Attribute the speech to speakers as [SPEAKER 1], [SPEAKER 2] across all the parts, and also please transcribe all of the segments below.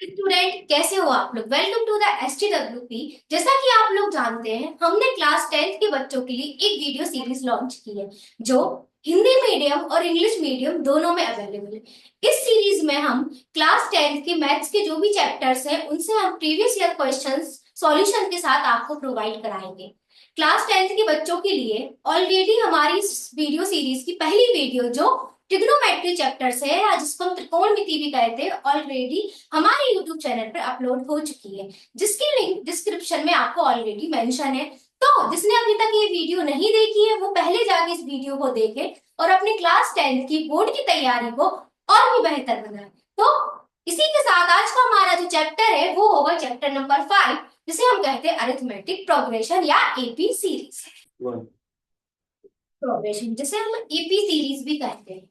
[SPEAKER 1] Student कैसे हो आप लोग। Welcome to the STWP। जैसा कि आप लोग जानते हैं, हमने क्लास 10th के बच्चों के लिए एक वीडियो सीरीज लॉन्च की है जो हिंदी मीडियम और इंग्लिश मीडियम दोनों में अवेलेबल है। इस सीरीज में हम क्लास 10th के मैथ्स के जो भी चैप्टर्स हैं उनसे हम प्रीवियस ईयर क्वेश्चंस सॉल्यूशन के साथ आपको प्रोवाइड कराएंगे। क्लास 10th के बच्चों के लिए ऑलरेडी हमारी इस वीडियो सीरीज की पहली वीडियो जो ट्रिग्नोमेट्री चैप्टर से है या जिसको हम त्रिकोणमिति भी कहते हैं, ऑलरेडी हमारे YouTube चैनल पर अपलोड हो चुकी है, जिसकी लिंक डिस्क्रिप्शन में आपको ऑलरेडी मेंशन है। तो जिसने अभी तक ये वीडियो नहीं देखी है वो पहले जाके इस वीडियो को देखे और अपने क्लास 10th की बोर्ड की तैयारी को और भी बेहतर बनाए। तो इसी के साथ आज का हमारा जो चैप्टर है वो होगा चैप्टर नंबर 5, जिसे हम कहते हैं अरिथमेटिक प्रोग्रेशन या एपी सीरीज। प्रोग्रेशन जिसे हम एपी सीरीज भी कहते हैं।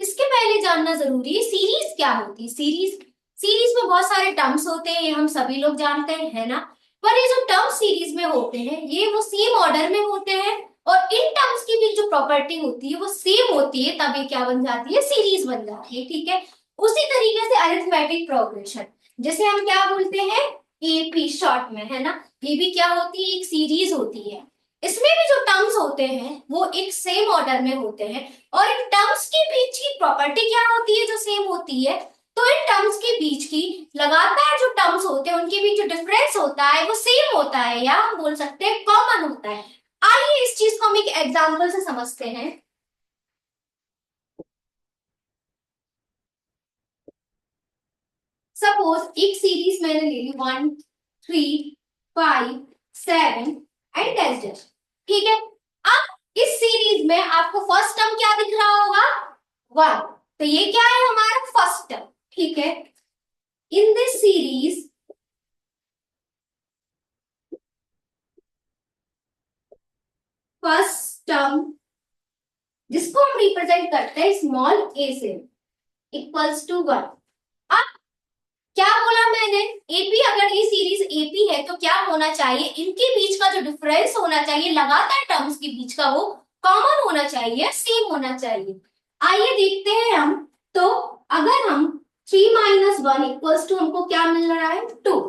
[SPEAKER 1] इसके पहले जानना जरूरी है सीरीज क्या होती है। सीरीज में बहुत सारे टर्म्स होते हैं, ये हम सभी लोग जानते हैं, है ना। पर ये जो टर्म्स सीरीज में होते हैं ये वो सेम ऑर्डर में होते हैं और इन टर्म्स की भी जो प्रॉपर्टी होती है वो सेम होती है, तब ये क्या बन जाती है, सीरीज बन जाती है। ठीक है। उसी तरीके से अरिथमेटिक प्रोग्रेशन जिसे हम क्या बोलते हैं, एपी शॉर्ट में, है ना। ये भी क्या होती है, एक सीरीज होती है। इसमें भी जो टर्म्स होते हैं वो एक सेम ऑर्डर में होते हैं और इन टर्म्स के बीच की प्रॉपर्टी क्या होती है जो सेम होती है। तो इन टर्म्स के बीच की लगातार जो टर्म्स होते हैं उनके बीच जो डिफरेंस होता है वो सेम होता है या हम बोल सकते हैं कॉमन होता है। आइए इस चीज को हम एक एग्जांपल से समझते हैं। सपोज एक सीरीज मैंने ले ली 1, 3, 5, 7 एंड डैश डैश। ठीक है। अब इस सीरीज में आपको फर्स्ट टर्म क्या दिख रहा होगा, 1। तो ये क्या है, हमारा फर्स्ट टर्म। ठीक है। In this series first term जिसको हम रिप्रेजेंट करते हैं स्मॉल ए से इक्वल्स टू 1। अब क्या बोला मैंने, एपी, अगर ये सीरीज एपी है तो क्या होना चाहिए, इनके बीच का जो डिफरेंस होना चाहिए लगातार टर्म्स के बीच का वो कॉमन होना चाहिए, सेम होना चाहिए। आइए देखते हैं हम। तो अगर हम 3 - 1 इक्वल्स टू, हमको क्या मिल रहा है, 2।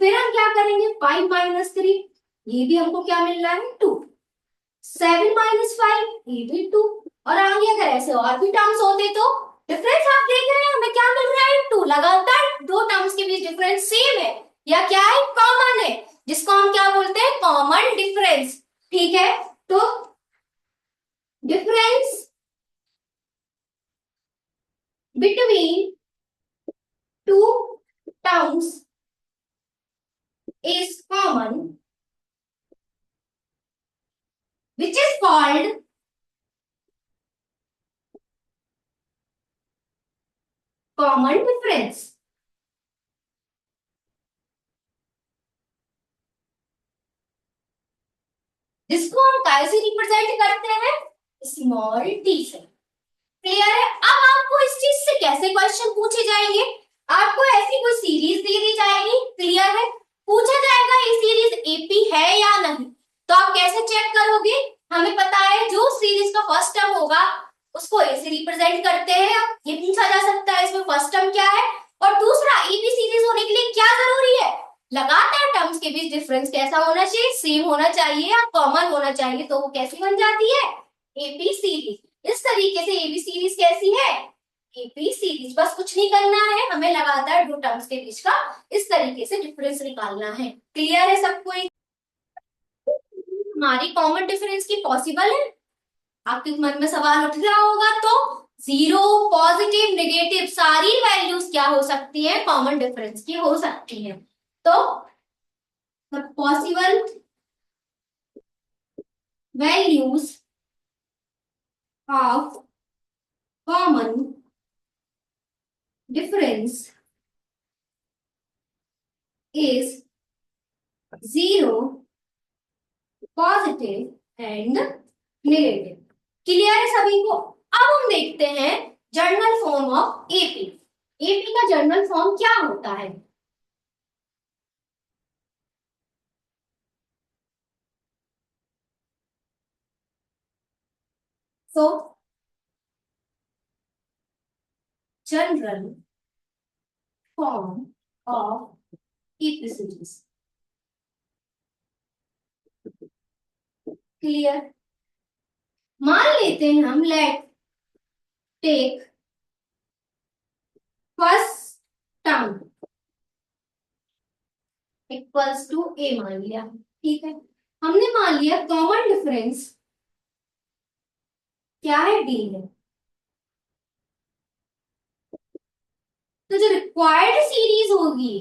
[SPEAKER 1] फिर हम क्या करेंगे, 5 - 3, ये भी हमको क्या मिल रहा है, 2। 7 - 5, ये भी 2। और आगे अगर ऐसे और भी टर्म्स होते तो डिफरेंस आप देख रहे हैं, हमें क्या मिल रहा है, 2। लगातार दो टर्म्स के बीच डिफरेंस सेम है या क्या है, कॉमन है, जिसको हम क्या बोलते हैं, कॉमन डिफरेंस। ठीक है। तो difference between two terms is common, which is called common difference। जिसको हम कैसे रिप्रेजेंट करते हैं, स्मॉल टी से। क्लियर है। अब आपको इस चीज से कैसे क्वेश्चन पूछे जाएंगे, आपको ऐसी कोई सीरीज दे दी जाएगी, क्लियर है, पूछा जाएगा ये सीरीज एपी है या नहीं। तो आप कैसे चेक करोगे, हमें पता है जो सीरीज का फर्स्ट टर्म होगा उसको ए से रिप्रेजेंट करते हैं। अब ये पूछा जा सकता है इसमें फर्स्ट टर्म क्या है, और दूसरा एपी सीरीज होने के लिए क्या जरूरी है, लगातार टर्म्स के बीच डिफरेंस कैसा होना चाहिए, सेम होना चाहिए या कॉमन होना चाहिए। तो वो कैसी बन जाती है, एपी सीरीज। इस तरीके से एबी सीरीज कैसी है, एपी सीरीज। बस कुछ नहीं करना है, हमें लगातार दो टर्म्स के बीच का इस तरीके से डिफरेंस निकालना है। क्लियर है सबको। हमारी कॉमन डिफरेंस की पॉसिबल है, आपके मन में सवाल उठ रहा होगा। तो जीरो, पॉजिटिव, नेगेटिव सारी वैल्यूज क्या हो सकती है, कॉमन डिफरेंस की हो सकती है। तो possible values of common difference is 0, positive and negative. Clear है सभी को। अब हम देखते हैं general form of AP. AP का जर्नल फॉर्म क्या होता है। So general form of AP series. Clear. मान लेते हैं हम, let take first term equals to a मान लिया। ठीक है, हमने मान लिया कॉमन डिफरेंस क्या है, डी है। तो जो रिक्वायर्ड सीरीज होगी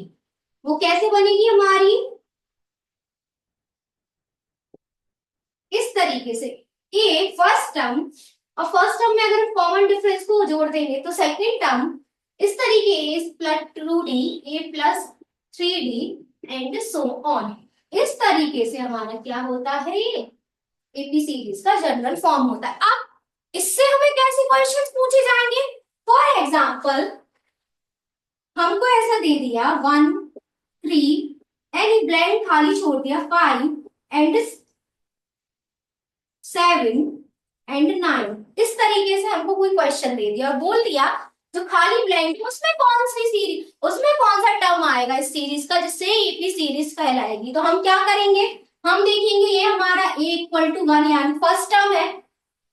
[SPEAKER 1] वो कैसे बनेगी हमारी, इस तरीके से। ए फर्स्ट टर्म, और फर्स्ट टर्म में अगर हम कॉमन डिफरेंस को जोड़ देंगे तो सेकंड टर्म इस तरीके a plus 2d, a plus 3d and so on. इस तरीके से हमारा क्या होता है, ये एपी सीरीज का जनरल फॉर्म होता है। अब इससे हमें कैसे क्वेश्चंस पूछे जाएंगे। फॉर एग्जांपल हमको ऐसा दे दिया 1 3 एंड ब्लैंक खाली छोड़ दिया 5 एंड 7 एंड 9। इस तरीके से हमको कोई क्वेश्चन दे दिया और बोल दिया जो खाली ब्लैंक है उसमें कौन सी सीरीज, उसमें कौन सा टर्म आएगा इस सीरीज का जिससे एपी सीरीज कहलाएगी। तो हम क्या करेंगे, हम देखेंगे ये हमारा a इक्वल टू 1 यानी फर्स्ट टर्म है।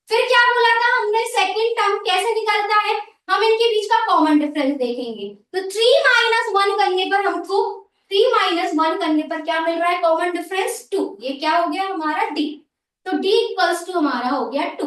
[SPEAKER 1] फिर क्या बोला था हमने, सेकंड टर्म कैसे निकलता है, हम इनके बीच का कॉमन डिफरेंस देखेंगे। तो 3 माइनस 1 करने पर हमको 3 माइनस 1 करने पर क्या मिल रहा है, कॉमन डिफरेंस 2। ये क्या हो गया हमारा d। तो d इक्वल्स टू हमारा हो गया 2।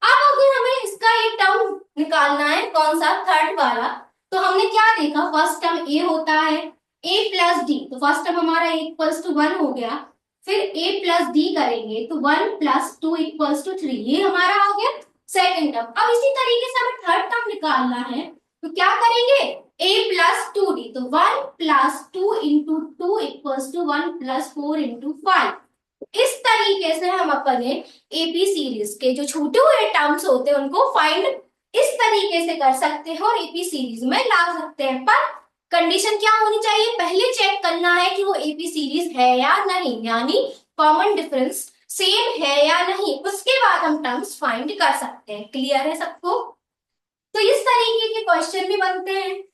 [SPEAKER 1] अब अगर हमें इसका एक टर्म निकालना है, कौन सा, थर्ड वाला, तो हमने क्या देखा, फर्स्ट टर्म a होता है a प्लस डी। तो फर्स्ट टर्म हमारा a इक्वल्स टू 1 हो गया, फिर a प्लस डी करेंगे तो 1 प्लस 2 इक्वल्स टू 3, ये हमारा हो गया सेकंड टर्म। अब इसी तरीके से हमें थर्ड टर्म निकालना है, तो क्या करेंगे, a प्लस 2d, तो 1 plus 2 into 2 equals to 1 plus 4 into 5। इस तरीके से हम अपने एपी सीरीज के जो छूटे हुए टर्म्स होते हैं उनको फाइंड इस तरीके से कर सकते हैं और एपी सीरीज में ला सकते हैं। पर कंडीशन क्या होनी चाहिए, पहले चेक करना है कि वो एपी सीरीज है या नहीं, यानी कॉमन डिफरेंस सेम है या नहीं, उसके बाद हम टर्म्स फाइंड कर सकते हैं। क्लियर है सबको। तो इस तरीके के क्वेश्चन भी बनते हैं।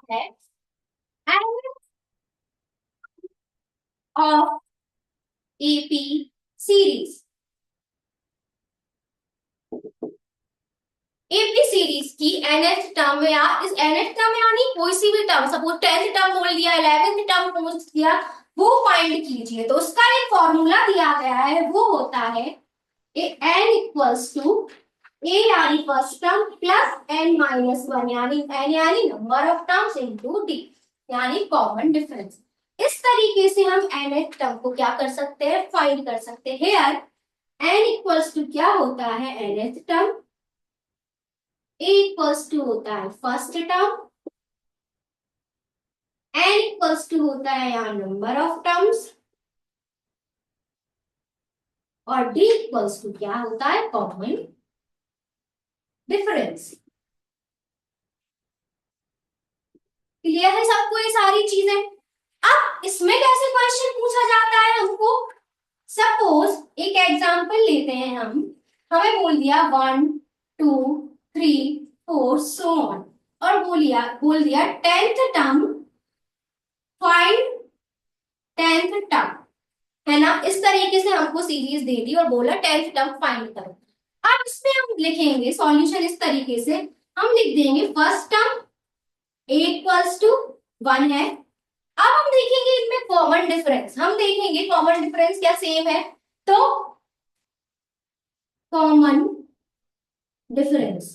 [SPEAKER 1] है of AP series. AP series की nth टर्म या इस nth टर्म यानी कोई सी भी टर्म, सपोज 10th टर्म बोल दिया, 11th टर्म बोल दिया, वो फाइंड कीजिए। तो उसका एक फॉर्मूला दिया गया है, वो होता है n इक्वल्स टू a यानी first term plus n minus 1 यानी n यानी number of terms into d यानी कॉमन डिफरेंस। इस तरीके से हम nth टर्म को क्या कर सकते हैं, फाइंड कर सकते हैं। हियर n इक्वल्स टू क्या होता है, nth term, a equals to होता है first term, n equals to होता है यहाँ नंबर ऑफ टर्म्स, और d इक्वल्स टू क्या होता है, कॉमन डिफरेंस। क्लियर है सबको ये सारी चीजें। अब इसमें कैसे क्वेश्चन पूछा जाता है हमको, सपोज एक एग्जांपल लेते हैं हम, हमें बोल दिया 1 2 3 4 सो ऑन, और बोल दिया 10th term find 10th term, है ना। इस तरीके से हमको सीरीज दे दी और बोला 10th टर्म फाइंड करो। अब इसमें हम लिखेंगे सॉल्यूशन इस तरीके से, हम लिख देंगे first term a equals to 1 है। अब हम देखेंगे इनमें कॉमन डिफरेंस, हम देखेंगे कॉमन डिफरेंस क्या सेम है। तो कॉमन डिफरेंस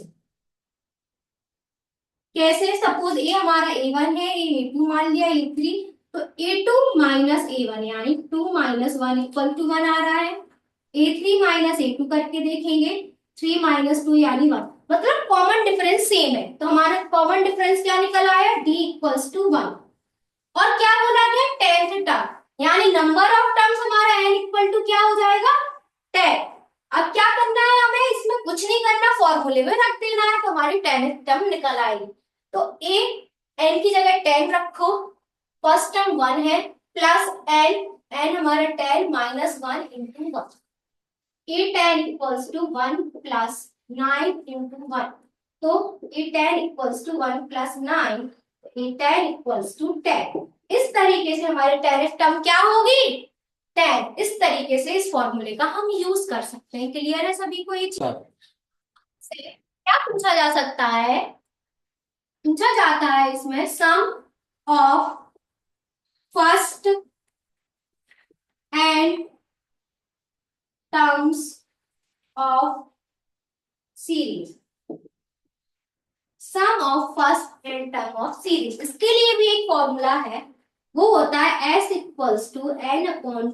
[SPEAKER 1] कैसे, सपोज ए हमारा a1 है, a2 मान लिया, a3, तो a2 माइनस a1 यानी 2 माइनस 1 इक्वल टू 1 आ रहा है। a3 माइनस a2 करके देखेंगे, 3 माइनस 2 यानी 1, मतलब कॉमन डिफरेंस सेम है। तो हमारा कॉमन डिफरेंस क्या निकल आया, d इक्वल्स टू 1। और क्या बोला गया, 10th टर्म यानी नंबर ऑफ टर्म्स हमारा n इक्वल टू क्या हो जाएगा, 10। अब क्या करना है हमें, इसमें कुछ नहीं करना, फॉर्मूले में रख देना है, तो हमारी 10th टर्म निकल आएगी। तो a n की जगह 10 रखो, फर्स्ट टर्म 1 है, प्लस n, n हमारा 10 minus 1 into 1। A10 equals to 1 plus 9 into 1, तो A10 equals to 1 plus 9, A10 equals to 10। इस तरीके से हमारे टेरिफ टर्म क्या होगी, 10। इस तरीके से इस फॉर्मूले का हम यूज कर सकते हैं। क्लियर है सभी को ये चीज? क्या पूछा जा सकता है, पूछा जाता है इसमें sum of first and terms of series, sum of first n term of series. इसके लिए भी एक फॉर्मूला है, वो होता है s equals to n upon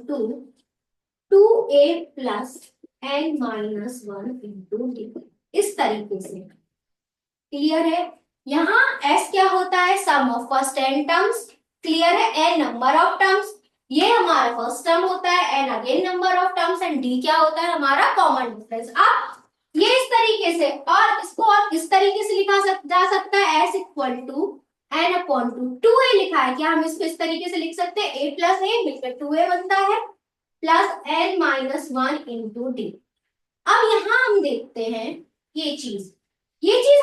[SPEAKER 1] two a plus n minus 1 into d. इस तरीके से क्लियर है। यहाँ s क्या होता है, sum of first and terms, clear है, n नंबर ऑफ टर्म्स, ये हमारा फर्स्ट टर्म होता है, n again number of terms, and d क्या होता है हमारा कॉमन डिफरेंस। अब ये इस तरीके से, और इसको और इस तरीके से लिखा जा सकता है s equal to n upon two a लिखा है, क्या हम इसको इस तरीके से लिख सकते हैं, a प्लस ए मिलकर 2a बनता है, plus n minus 1 into D. अब यहाँ हम देखते हैं ये चीज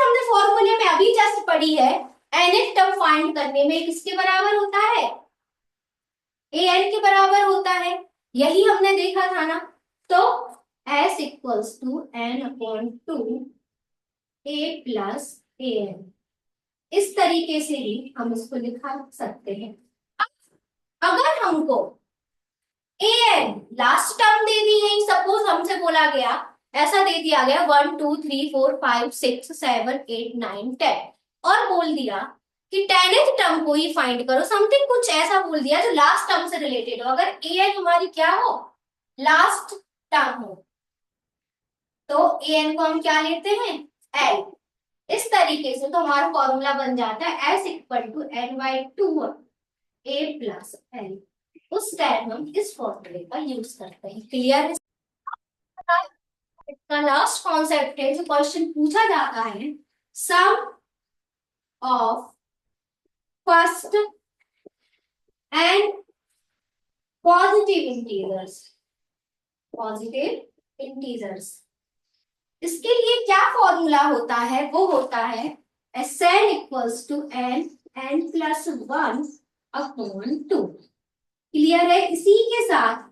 [SPEAKER 1] हमने फॉर्मूले में अभी जस्ट पढ़ी है, nth टर्म फाइंड करने में किसके बराबर होता है, an के बराबर होता है, यही हमने देखा था ना। तो s equals to n upon two a plus a n, इस तरीके से ही हम इसको लिखा सकते हैं। अगर हमको ए एन लास्ट टर्म दे दी गई, सपोज हमसे बोला गया, ऐसा दे दिया गया 1 2 3 4 5 6 7 8 9 10, और बोल दिया कि 10th टर्म को ही फाइंड करो, समथिंग कुछ ऐसा बोल दिया जो लास्ट टर्म से रिलेटेड हो। अगर ए एन हमारी क्या हो, लास्ट टर्म हो, तो ए एन को हम क्या लेते हैं, एल। इस तरीके से तो हमारा फॉर्मूला बन जाता है s equal to n by two a plus l. उस टाइम हम इस फॉर्मूले का यूज करते हैं। क्लियर है? इसका लास्ट कॉन्सेप्ट है, जो क्वेश्चन पूछा जाता है, sum of first and positive integers, positive integers. इसके लिए क्या फॉर्मूला होता है, वो होता है Sn equals to n plus 1 upon 2। Clear है? इसी के साथ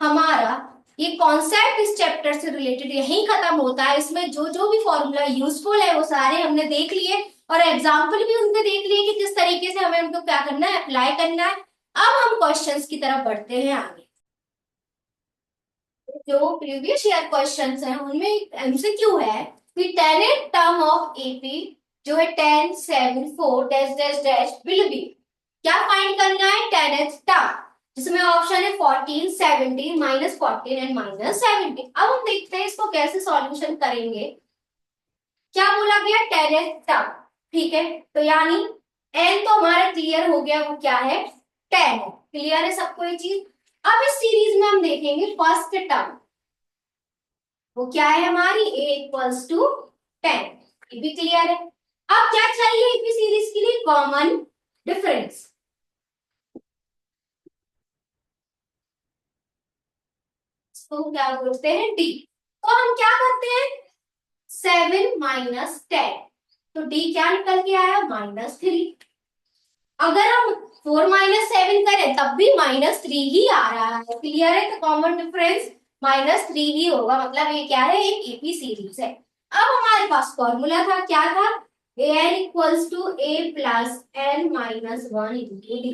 [SPEAKER 1] हमारा ये कॉन्सेप्ट इस चैप्टर से रिलेटेड यहीं खत्म होता है। इसमें जो जो भी फॉर्मूला यूजफुल है वो सारे हमने देख लिए, और एग्जाम्पल भी उनके देख लिए कि किस तरीके से हमें उनको क्या करना है, अप्लाई करना है। अब हम क्वेश्चंस की तरफ बढ़ते हैं आगे। जो प्रीवियस ईयर क्वेश्चंस हैं उनमें एमसीक्यू है कि 10th टर्म ऑफ एपी जो है 10 7 4 dash dash dash will be, क्या फाइंड करना है, 10th टर्म, जिसमें ऑप्शन है 14 17 माइनस 14 एंड माइनस 17। अब हम देखते हैं इसको कैसे सॉल्यूशन करेंगे। क्या बोला गया, 10th टर्म, ठीक है, तो यानी n तो हमारा क्लियर हो गया, वो क्या है, 10 है। क्लियर है सबको ये चीज? अब इस सीरीज में हम देखेंगे फर्स्ट टर्म, वो क्या है हमारी, a इक्वल्स टू 10, ये भी क्लियर है। अब क्या चाहिए इस सीरीज के लिए, कॉमन डिफरेंस, तो क्या बोलते हैं, d। तो हम क्या करते हैं, 7 माइनस 10, तो d क्या निकल के आया, -3। अगर हम 4 माइनस 7 करें तब भी -3 ही आ रहा है। क्लियर है? तो कॉमन डिफरेंस -3 ही होगा, मतलब ये क्या है, एक एपी सीरीज है। अब हमारे पास फॉर्मूला था, क्या था, an equals to a plus n minus 1 into d.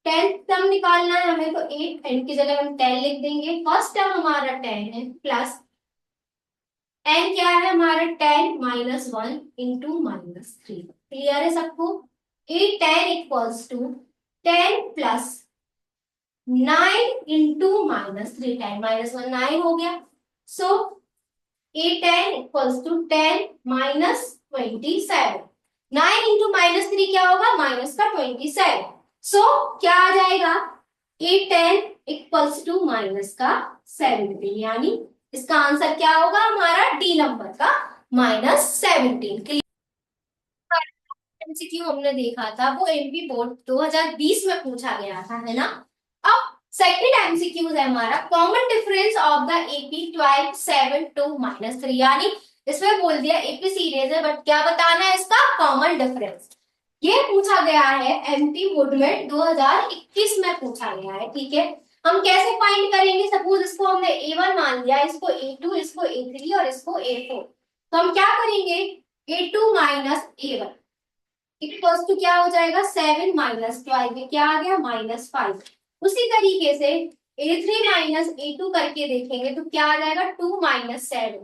[SPEAKER 1] 10th term निकालना है हमें, तो 8 n की जगह हम 10 लिख देंगे। फर्स्ट टर्म हमारा 10 है, प्लस n क्या है हमारा, 10 माइनस 1 इंटू -3। क्लियर है सबको? 10 equals to 10 plus 9 into -3, 10 minus 1 9 हो गया। So 10 equals to 10 minus 27, 9 into -3 क्या होगा, माइनस का 27। सो क्या आ जाएगा, 10 इक्वल्स टू माइनस का 17, यानी इसका आंसर क्या होगा हमारा, डी नंबर का -17। एमसीक्यू हमने देखा था, वो एमपी बोर्ड 2020 में पूछा गया था, है ना। अब सेकंड एमसीक्यूज है हमारा common difference of the AP 12 7 2 -3, यानी इसमें बोल दिया एपी सीरीज है बट क्या बताना है इसका कॉमन डिफरेंस। ये पूछा गया है एमपी बोर्ड में 2021 में पूछा गया है, ठीक है। हम कैसे फाइंड करेंगे, सपोज इसको हमने A1 मान लिया, इसको A2, इसको A3 और इसको A4, तो हम क्या करेंगे, A2 minus A1 equals to क्या हो जाएगा 7 माइनस 12, ये क्या आ गया -5। उसी तरीके से A3 माइनस A2 करके देखेंगे तो क्या आ जाएगा 2 माइनस 7,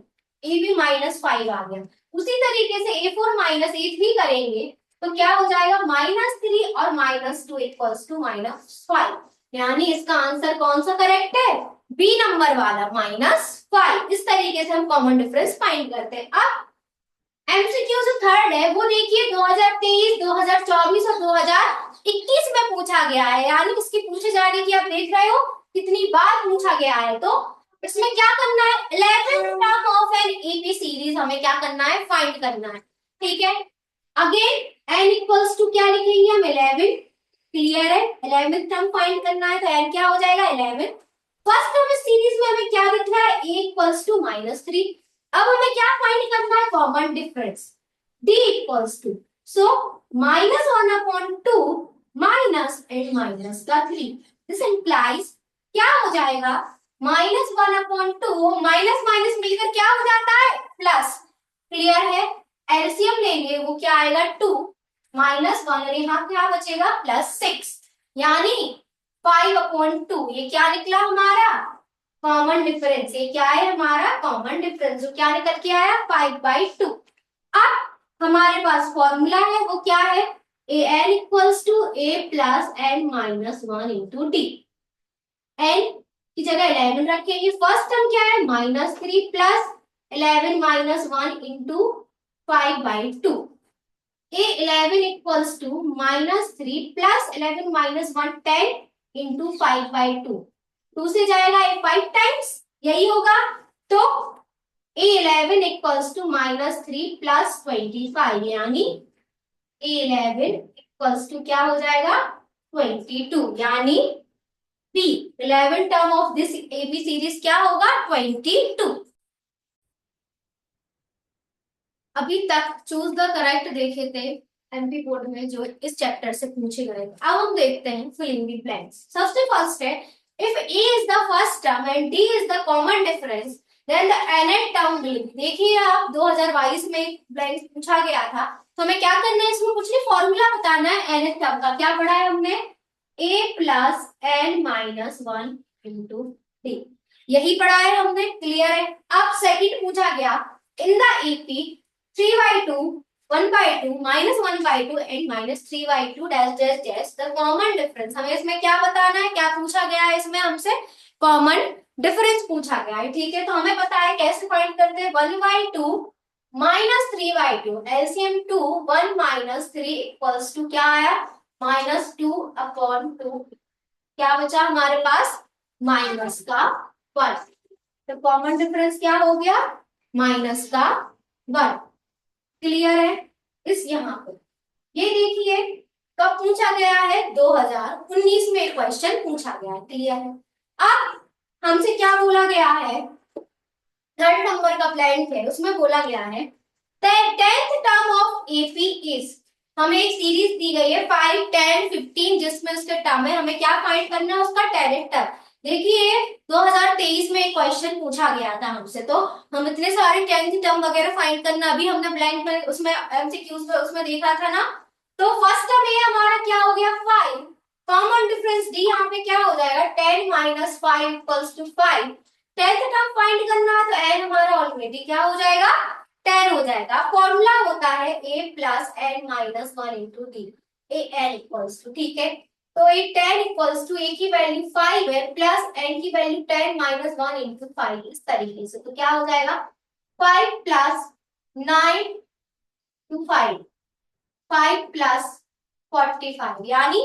[SPEAKER 1] ए भी -5 आ गया। उसी तरीके से A4 माइनस A3 करेंगे तो क्या हो जाएगा -3 और -2 इक्वल्स टू -5, यानी इसका आंसर कौन सा करेक्ट है, बी नंबर वाला -5। इस तरीके से हम कॉमन डिफरेंस फाइंड करते हैं। अब एमसीक्यू जो थर्ड है वो देखिए 2023, 2024 और 2021 में पूछा गया है, यानी इसकी पूछे जाने की आप देख रहे हो कितनी बार पूछा गया है। तो इसमें क्या करना है, 11th term of an AB series हमें क्या करना है, फाइंड करना है, ठीक है। अगेन n इक्वल्स टू क्या लिखेंगे हम 11, क्लियर है। 11th टर्म फाइंड करना है तो n क्या हो जाएगा 11। फर्स्ट टर्म इस सीरीज में हमें क्या दिख रहा है, a इक्वल्स टू -3। अब हमें क्या फाइंड करना है, common difference, d equals to, so -1/2 minus and minus का 3, दिस इंप्लाइज क्या हो जाएगा, -1/2 माइनस माइनस मिलकर क्या हो जाता है प्लस, क्लियर है। एलसीएम लेंगे वो क्या आएगा 2 -1 और यहाँ क्या बचेगा +6, यानी 5/2, ये क्या निकला हमारा कॉमन डिफरेंस। ये क्या है हमारा कॉमन डिफरेंस, जो क्या निकल के आया 5/2। अब हमारे पास फॉर्मूला है वो क्या है, a n equals to a plus n minus 1 into d. N की जगह 11 रखेंगे, फर्स्ट टर्म क्या है -3 plus 11 minus 1 into 5/2। A 11 equals to -3 plus 11 minus 1 10 into 5/2, 2 से जाएगा ये 5 टाइम्स, यही होगा। तो A11 इक्वल्स टू -3 प्लस 25, यानी A11 इक्वल्स टू क्या हो जाएगा 22, यानी B 11 term of this AB series क्या होगा 22। अभी तक चूज द करेक्ट देखे थे एमपी बोर्ड में जो इस चैप्टर से पूछे गए। अब हम देखते हैं फिलिंग द ब्लैंक्स। सबसे फर्स्ट है, if a is the first term and d is the common difference then the nth term will. देखिए आप 2022 में ब्लैंक्स पूछा गया था, तो हमें क्या करना है, इसमें कुछ नहीं फॉर्मूला बताना है nth टर्म का। क्या पढ़ा है हमने, a plus n minus 1 into d, यही पढ़ा है हमने, क्लियर है। अब सेकंड पूछा गया, in the AP 3/2, 1/2, -1/2 and -3/2 dash dash dash the common difference. हमें इसमें क्या बताना है, क्या पूछा गया है, इसमें हमसे कॉमन डिफरेंस पूछा गया है, ठीक है। तो हमें पता है कैसे फाइंड करते हैं, 1/2 -3/2, एलसीएम 2, 1 -3 इक्वल्स टू क्या आया -2/2, क्या बचा हमारे पास माइनस का 1, तो कॉमन डिफरेंस क्या हो गया माइनस का 1, क्लियर है। इस यहाँ पर ये देखिए कब पूछा गया है 2019 में क्वेश्चन पूछा गया है, क्लियर है। अब हमसे क्या बोला गया है, थर्ड नंबर का प्लान है उसमें बोला गया है tenth term of AP is, हमें एक सीरीज दी गई है 5 10 15 जिसमें उसके टर्म है, हमें क्या फाइंड करना है उसका टेंथ टर्म। देखिए 2023 में एक क्वेश्चन पूछा गया था हमसे, तो हम इतने सारे टेंथ टर्म वगैरह फाइंड करना, अभी हमने ब्लैंक में उसमें एमसीक्यूज में उसमें देखा था ना। तो फर्स्ट टर्म ये हमारा क्या हो गया 5, कॉमन डिफरेंस डी, यहाँ पे क्या हो जाएगा 10 - 5 equals to 5। Tenth term find करना है तो एन हमारा ऑलरेडी क्या हो जाएगा 10 हो जाएगा। फॉर्मूला होता है a plus n minus 1 into d, a n equals to, ठीक है। तो ये 10 इक्वल्स टू ए की वैल्यू 5 है प्लस एन की वैल्यू 10 माइनस 1 इंटू 5, इस तरीके से। तो क्या हो जाएगा 5 प्लस 9 टू 5, 5 प्लस 45, यानी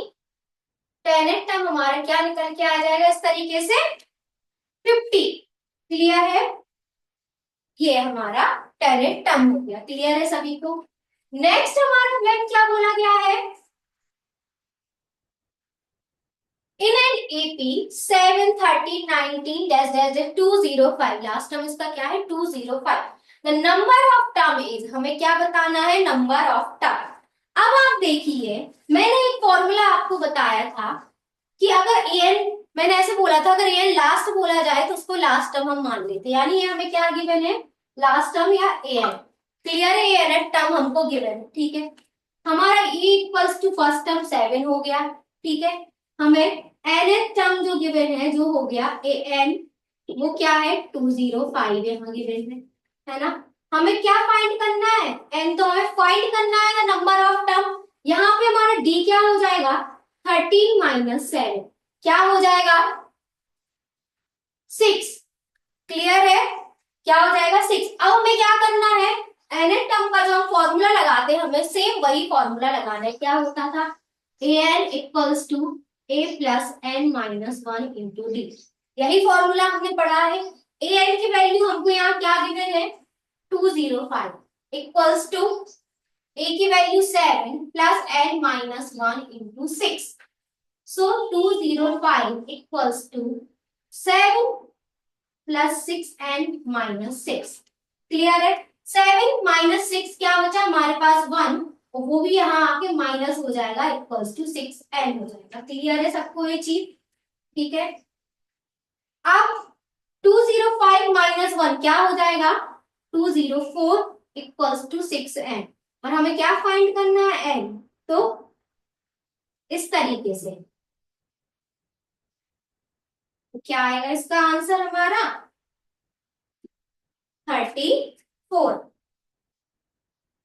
[SPEAKER 1] 10th टर्म हमारा क्या निकल के आ जाएगा इस तरीके से 50, क्लियर है। ये हमारा 10th टर्म हो गया, क्लियर है सभी को। नेक्स्ट हमारा ब्लैंक क्या बोला गया है, in an AP 7 30 19 dash dash dash 205, last term इसका क्या है 205। The number of term is, हमें क्या बताना है नंबर ऑफ टर्म। अब आप देखिए, मैंने एक फॉर्मूला आपको बताया था कि अगर एन, मैंने ऐसे बोला था अगर एन लास्ट बोला जाए तो उसको लास्ट टर्म हम मान लेते हैं, यानी ये हमें क्या गिवन है लास्ट टर्म या एन। क्लियर है, ये एन टर्म हमको गिवन है, ठीक है। हमारा ए इक्वल्स टू फर्स्ट टर्म 7 हो गया, ठीक है। हमें एन टर्म जो गिवन है जो हो गया ए एन, वो क्या है 205 यहाँ गिवन है ना। हमें क्या फाइंड करना है, एन तो हमें फाइंड करना है नंबर ऑफ टर्म। यहाँ पे हमारा डी क्या हो जाएगा 13 माइनस 7, क्या हो जाएगा 6। क्लियर है, क्या हो जाएगा 6। अब हमें क्या करना है, एन टर्म का जो हम फॉर्मूला लगाते हैं हमें सेम वही फॉर्मूला लगाना है। क्या होता था a n equals to a plus n minus one into d, यही फॉर्मूला हमने पढ़ा है। ए एन की वैल्यू हमको यहाँ क्या गिवन है 205 इक्वल्स टू ए की value 7 plus n minus one into 6। So 205 equals to 7 plus 6 and minus 6। Clear है, 7 माइनस 6 क्या बचा हमारे पास 1, और वो भी यहाँ आके माइनस हो जाएगा इक्वल्स टू 6 एन हो जाएगा। क्लियर है सबको ये चीज, ठीक है। अब 205 माइनस 1 क्या हो जाएगा 204 इक्वल्स टू 6 एन, और हमें क्या फाइंड करना है एन, तो इस तरीके से तो क्या आएगा इसका आंसर हमारा 34।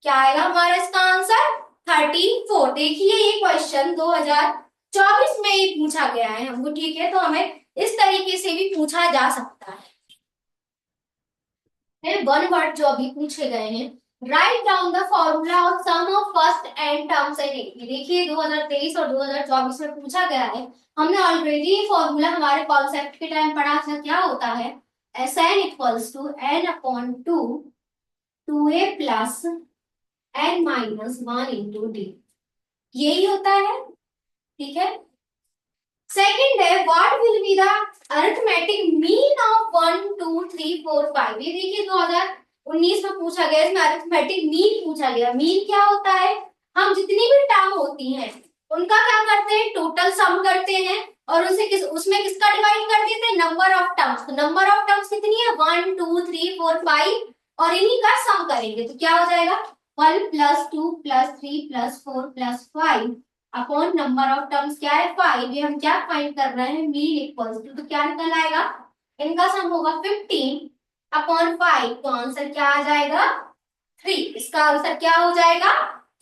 [SPEAKER 1] क्या आएगा हमारा इसका आंसर 34। देखिए ये क्वेश्चन 2024 में ही पूछा गया है हमको, ठीक है। तो हमें इस तरीके से भी पूछा जा सकता है। वन वर्ड जो अभी पूछे गए हैं, write down the formula of sum of first and terms and AP. देखिए 2023 और 2024 में पूछा गया है, हमने ऑलरेडी ये फॉर्मूला हमारे कॉन्सेप्ट के टाइम पढ़ा था। क्या होता है s n equals to n upon two two a plus n minus one into d, यही होता है, ठीक है। सेकंड है what will be the arithmetic mean of 1 2 3 4 5। ये देखिए 2019 में पूछा गया, इसमें अरिथमेटिक मीन पूछा गया। मीन क्या होता है, हम जितनी भी टर्म होती हैं उनका क्या करते हैं टोटल सम करते हैं, और उसे उसमें किसका डिवाइड कर देते हैं नंबर ऑफ टर्म्स। तो नंबर ऑफ टर्म्स कितनी है 1 2 3 4 5, और इन्हीं का सम करेंगे तो क्या हो जाएगा 1 plus 2 plus 3 plus 4 plus 5 upon number of terms क्या है 5। ये हम क्या फाइंड कर रहे हैं मीन इक्वल्स टू, तो क्या निकल आएगा इनका सम होगा 15 अपॉन 5, तो आंसर क्या आ जाएगा 3। इसका आंसर क्या हो जाएगा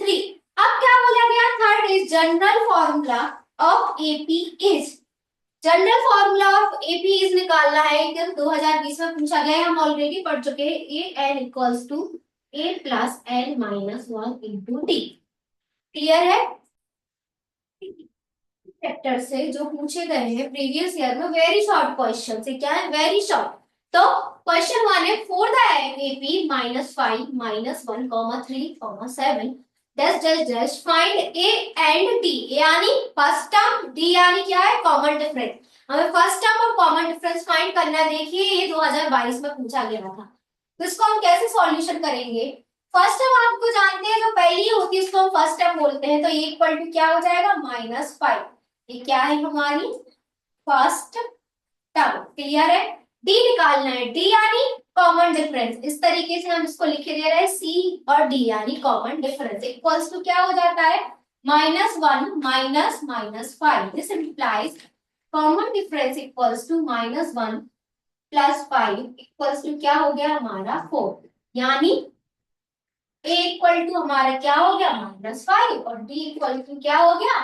[SPEAKER 1] 3। अब क्या बोला गया third is general formula of AP is. General formula of AP is निकालना है कि 2020 में पूछा गया है, हम ऑलरेडी पढ़ चुके हैं। A n equals to a plus n minus one into d. Clear है, चैप्टर से जो पूछे गए हैं प्रीवियस ईयर में वेरी शॉर्ट क्वेश्चन से, क्या है वेरी शॉर्ट। तो क्वेश्चन वन है for the AP minus 5 minus 1 3 7 dash dash dash find a and d, यानी फर्स्ट टर्म डी यानी क्या है कॉमन डिफरेंस। हमें फर्स्ट टर्म और कॉमन डिफरेंस फाइंड करना है। देखिए ये 2022 में पूछा गया था, तो इसको हम कैसे सॉल्यूशन करेंगे। फर्स्ट टर्म आपको जानते हैं जो पहली होती है उसको हम फर्स्ट टर्म बोलते हैं, तो ये इक्वल टू क्या हो जाएगा -5। ये क्या है हमारी फर्स्ट टर्म। क्लियर है, डी निकालना है, डी यानी कॉमन डिफरेंस। इस तरीके से हम इसको लिखे दे रहे हैं सी और डी यानी कॉमन डिफरेंस इक्वल्स टू क्या हो जाता है -1 minus minus 5। This implies common difference equals to -1 plus 5 equals to क्या हो गया हमारा 4, यानी ए इक्वल टू हमारा क्या हो गया -5 और डी इक्वल टू क्या हो गया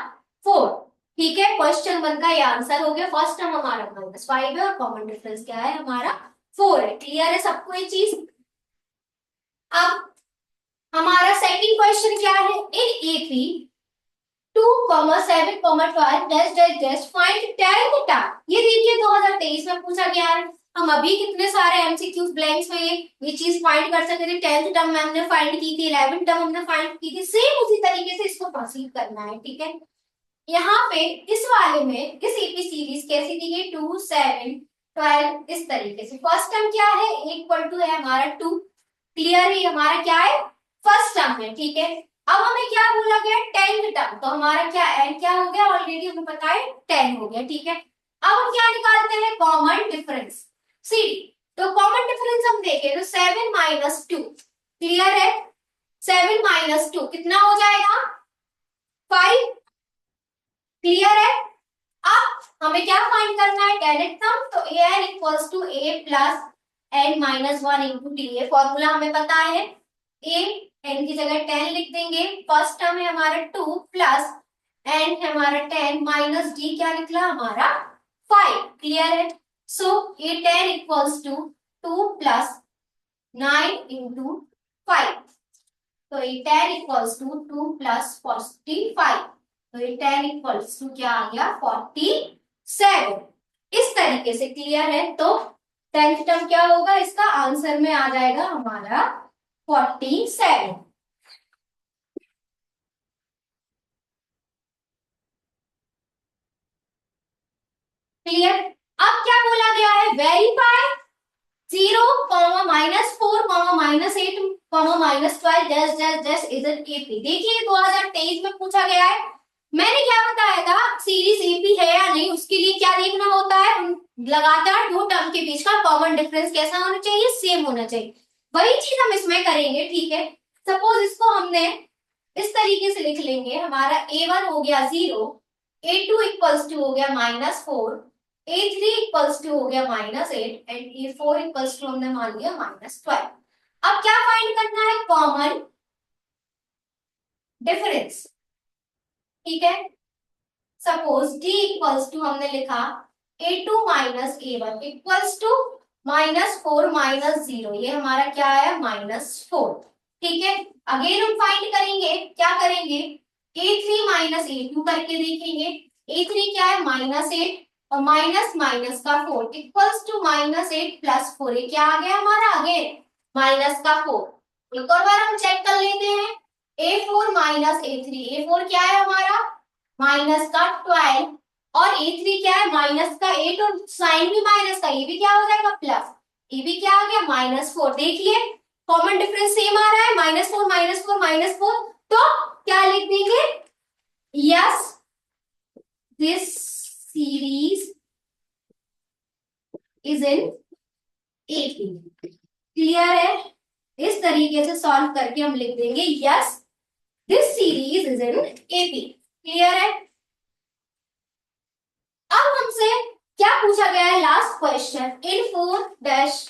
[SPEAKER 1] 4। ठीक है, क्वेश्चन वन का ये आंसर हो गया। फर्स्ट टर्म हमारा -5 है और कॉमन डिफरेंस क्या है हमारा 4 है। क्लियर है सबको ये चीज। अब हमारा सेकंड क्वेश्चन क्या है, in AP 2,7,12 dash dash dash find 10th term. ये देखिए 2023 में पूछा गया है, हम अभी कितने सारे एमसीक्यू ब्लैंक्स में ये चीज फाइंड कर सकते थे। 10th टर्म में हमने फाइंड की थी, 11th टर्म हमने फाइंड की थी, सेम उसी तरीके से इसको प्रोसीड करना है। ठीक है, यहाँ पे इस वाले में इस एपी सीरीज कैसी दी गई, 2 7 12 इस तरीके से। फर्स्ट टर्म क्या है, इक्वल टू है हमारा 2। क्लियर है, हमारा क्या है, फर्स्ट टर्म है, ठीक है। अब हमें क्या बोला गया, 10th टर्म, तो हमारा क्या एन क्या हो गया, ऑलरेडी हमें पता है 10 हो गया, ठीक है। अब हम क्या निकालते हैं, कॉमन डिफरेंस सी। तो कॉमन डिफरेंस हम देखें तो 7 माइनस 2, क्लियर है। 7 माइनस 2 कितना हो जाएगा, 5, क्लियर है। अब हमें क्या फाइंड करना है, tan टर्म, तो an equals to a plus n minus 1 into d, ये फॉर्मूला हमें पता है। a n की जगह 10 लिख देंगे, फर्स्ट टर्म है हमारा 2 प्लस n है हमारा 10 माइनस d क्या निकला हमारा 5, क्लियर है। So a 10 equals to 2 plus 9 into 5, तो ये 10 इक्वल्स टू 2 प्लस 45, तो ये 10 इक्वल्स टू क्या आ गया 47, इस तरीके से, क्लियर है। तो 10th टर्म क्या होगा, इसका आंसर में आ जाएगा हमारा 47, क्लियर। अब क्या बोला गया है, verify 0 comma -4 comma -8 comma -12 dash dash dash is an AP. देखिए 2023 में पूछा गया है, मैंने क्या बताया था, सीरीज एपी है या नहीं उसके लिए क्या देखना होता है, लगातार दो टर्म के बीच का कॉमन डिफरेंस कैसा होना चाहिए, सेम होना चाहिए। वही चीज हम इसमें करेंगे, ठीक है। सपोज इसको हमने इस तरीके से लिख लेंगे, हमारा a1 हो गया 0, a2 इक्वल्स टू हो गया -4, a3 इक्वल्स टू हो गया -8 एंड a4 इक्वल्स टू हमने मान लिया -12। अब क्या फाइंड करना है, कॉमन डिफरेंस, ठीक है। सपोज d इक्वल्स टू हमने लिखा a2 minus a1 equals to -4 -0, ये हमारा क्या आया -4, ठीक है। अगेन हम फाइंड करेंगे, क्या करेंगे, a3 माइनस a2 करके देखेंगे। a3 क्या है -8 और माइनस माइनस का 4 इक्वल्स टू -8 प्लस 4, ये क्या आ गया हमारा, अगेन माइनस का 4। एक और बार हम चेक कर लेते हैं, a4 माइनस a3, a4 क्या है हमारा माइनस का 12 और a3 क्या है माइनस का 8 और साइन भी माइनस का, ये भी क्या हो जाएगा प्लस, ये भी क्या आ गया -4। देखिए कॉमन डिफरेंस सेम आ रहा है, -4 -4 -4, तो क्या लिख देंगे, yes this series is in AP, clear है। इस तरीके से सॉल्व करके हम लिख देंगे yes this series is in AP, clear है। अब हमसे क्या पूछा गया है, last question, in 4-10,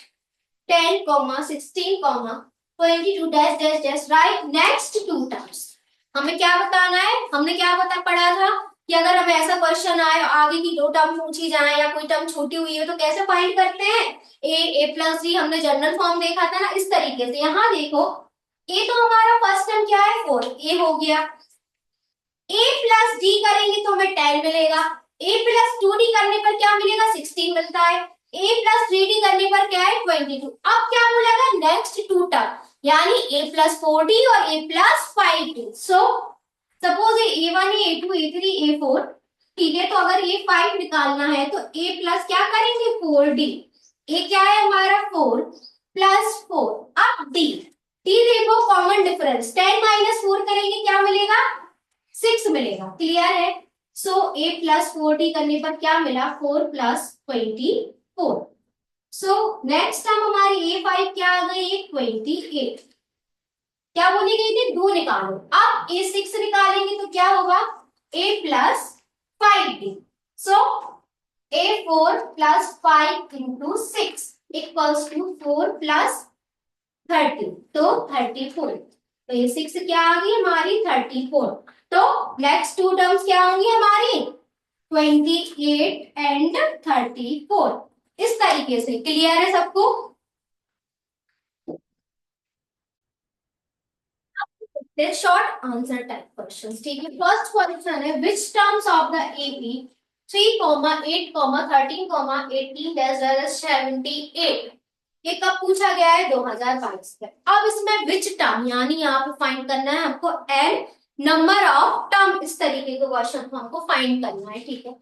[SPEAKER 1] 16, 22 dash dash dash write next two terms. हमें क्या बताना है, हमने क्या बता पढ़ा था कि अगर हमें ऐसा क्वेश्चन आए, आगे की दो टर्म पूछी जाए या कोई टर्म छोटी हुई है तो कैसे फाइंड करते हैं, ए प्लस डी, हमने जनरल फॉर्म देखा था ना, इस तरीके से। यहाँ देखो ए तो हमारा फर्स्ट टर्म क्या है 4, ए हो गया, ए प्लस डी करेंगे तो हमें 10 मिलेगा, ए प्लस 2 डी करने पर क्या मिलेगा 16 मिलता है, ए प्लस 3 डी करने पर क्या है 22। अब क्या बोलेगा नेक्स्ट टू टर्म, यानी ए प्लस 4 डी और a plus 5 d. So suppose ए1 ए2 ए3 ए4, ठीक है। तो अगर ए 5 निकालना है तो ए प्लस क्या करेंगे 4 डी, ए क्या है हमारा 4 प्लस 4, अब डी, डी देखो कॉमन डिफरेंस 10 माइनस 4 करेंगे क्या मिलेगा 6 मिलेगा, क्लियर है। सो a प्लस 4d करने पर क्या मिला 4 प्लस 24। सो नेक्स्ट टर्म हमारी a5 क्या आ गई 28, क्या बोली गई थी 2 निकालो। अब a6 निकालेंगे तो क्या होगा a plus 5d। So a4 plus 5 into 6 equals to 4 plus 30, तो 34। तो ये 6 क्या आ गई हमारी 34। तो नेक्स्ट टू टर्म्स क्या होंगी हमारी 28 एंड 34, इस तरीके से, क्लियर है सबको। शॉर्ट आंसर टाइप क्वेश्चंस, ठीक है। फर्स्ट क्वेश्चन है विच टर्म्स ऑफ द एपी 3,8,13,18-78, ये कब पूछा गया है 2022 में। अब इसमें विच टर्म यानी यहाँ पे फाइंड करना है आपको एन नंबर ऑफ टर्म, इस तरीके के क्वेश्चन को हमको फाइंड करना है, ठीक है।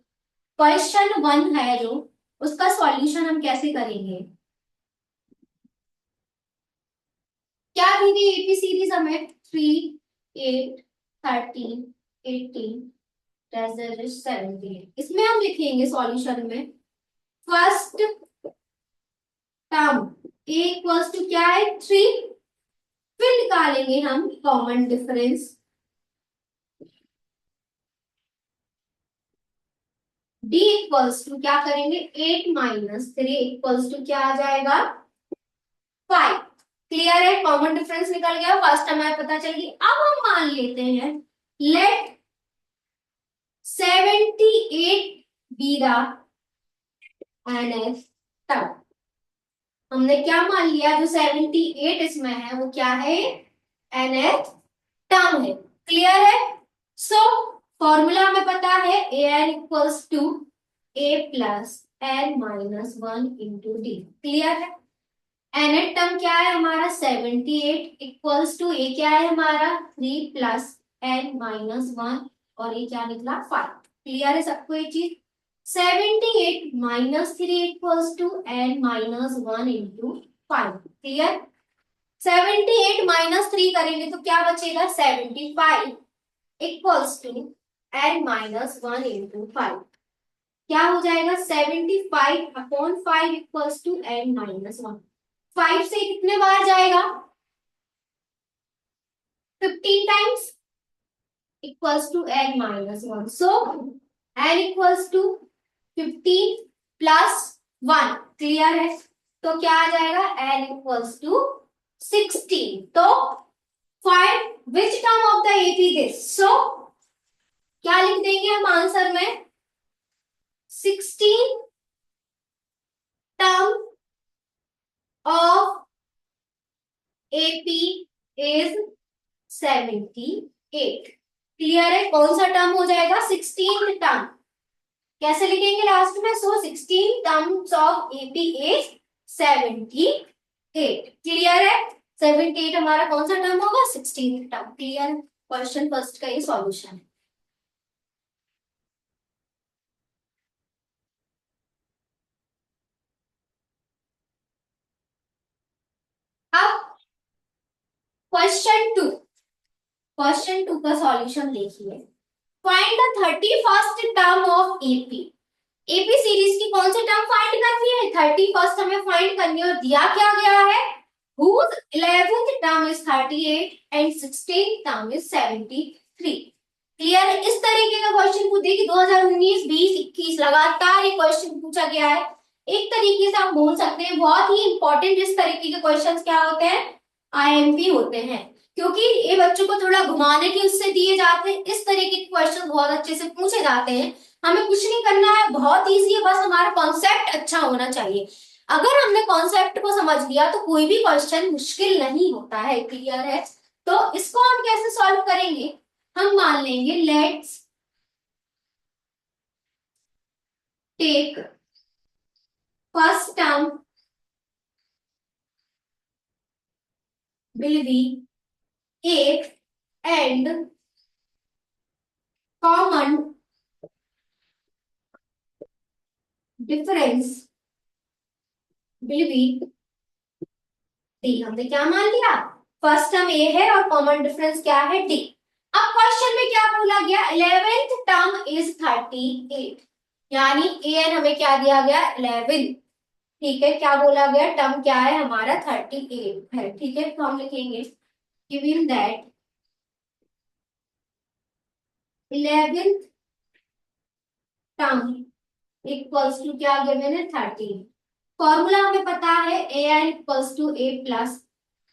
[SPEAKER 1] क्वेश्चन 1 है जो, उसका सॉल्यूशन हम कैसे करेंगे। क्या दी गई एपी सीरीज हमें, 3, 8, 13, 18, 17। इसमें हम लिखेंगे सॉल्यूशन में first term a equals to क्या है, 3। फिर निकालेंगे हम common difference, d equals to क्या करेंगे, 8 - 3 इक्वल्स टू क्या आ जाएगा, 5। क्लियर है, कॉमन डिफरेंस निकल गया, फर्स्ट हमें पता चल गई। अब हम मान लेते हैं let 78 be the nth term. हमने क्या मान लिया, जो 78 इसमें है वो क्या है, nth टर्म है। क्लियर है, सो फॉर्मूला हमें पता है a n equals to a plus n minus 1 into d. Clear है, nth टर्म क्या है हमारा 78 इक्वल्स टू ए क्या है हमारा 3 प्लस एन माइनस 1 और ये क्या निकला 5। क्लियर है सबको ये चीज, 78 - 3 equals to n minus 1 into 5। Clear, 78 - 3 करेंगे तो क्या बचेगा, 75 equals to n minus 1 into 5। क्या हो जाएगा, 75/5 इक्वल्स टू एन माइनस 1। 5 से कितने बार जाएगा, 15 times equals to n minus 1। So n equals to 15 plus 1। Clear है, तो क्या आ जाएगा, एन इक्वल्स टू 16। तो find which term of the AP this, so क्या लिख देंगे हम आंसर में, 16 term of AP is 78। Clear है, कौन सा टर्म हो जाएगा, 16 टर्म। कैसे लिखेंगे लास्ट में, सो 16 terms of AP is 78। Clear है, 78 हमारा कौन सा टर्म होगा, 16 टर्म। क्लियर, क्वेश्चन फर्स्ट का ये सॉल्यूशन है। अब क्वेश्चन 2, क्वेश्चन 2 का सॉल्यूशन देखिए। Find the 31st term of AP. AP series की कौन सी टर्म फाइंड करनी है, 31st हमें फाइंड करनी है, और दिया क्या गया है, whose 11th term is 38 and 16th term is 73। Clear है, इस तरीके का क्वेश्चन को देखिए 2019, 20, 21 लगातार ये क्वेश्चन पूछा गया है। एक तरीके से हम बोल सकते हैं बहुत ही इंपॉर्टेंट इस तरीके के क्वेश्चंस क्या होते हैं, आईएमपी होते हैं, क्योंकि ये बच्चों को थोड़ा घुमाने के उससे दिए जाते हैं। इस तरीके के क्वेश्चन बहुत अच्छे से पूछे जाते हैं। हमें कुछ नहीं करना है, बहुत इजी है, बस हमारा कॉन्सेप्ट अच्छा होना चाहिए। अगर हमने कॉन्सेप्ट को समझ लिया तो कोई भी क्वेश्चन मुश्किल नहीं होता है। क्लियर है, तो इसको हम कैसे सॉल्व करेंगे, हम मान लेंगे let's take first term will be 8 and common difference will be d. हमने क्या मान लिया, फर्स्ट टर्म ए है और कॉमन डिफरेंस क्या है, डी। अब क्वेश्चन में क्या बोला गया, 11th टर्म इज 38, यानी ए एन हमें क्या दिया गया, 11। ठीक है, क्या बोला गया, टर्म क्या है हमारा 38 है। ठीक है, तो हम लिखेंगे given that 11th term equals to क्या गिवन है, 13। फॉर्मूला हमें पता है a n equals to a plus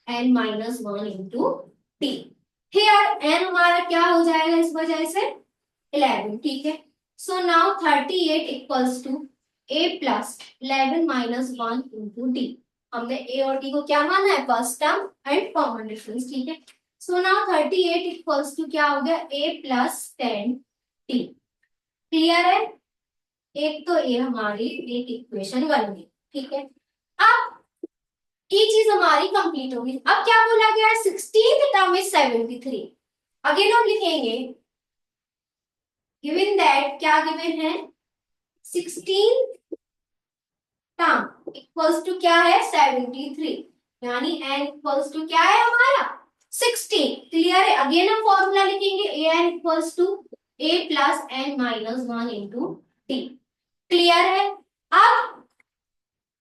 [SPEAKER 1] n minus 1 into t. Here n हमारा क्या हो जाएगा इस वजह से 11। ठीक है, so now 38 equals to a plus 11 minus 1 into d. हमने ए और डी को क्या माना है, first term and common difference. ठीक है, सो नाउ 38 इक्वल्स टू क्या हो गया, ए प्लस 10 टी। क्लियर है, एक तो ये हमारी एक इक्वेशन बन गई। ठीक है, अब ये चीज हमारी कंप्लीट होगी। अब क्या बोला गया है, 16th टर्म इज 73। अगेन हम लिखेंगे गिवन दैट, क्या गिवन है, 16 टर्म इक्वल्स टू क्या है 73, यानी n इक्वल्स टू क्या है हमारा 16। क्लियर है। अगेन हम फॉर्मूला लिखेंगे an equals to a plus n minus 1 into d. Clear है। अब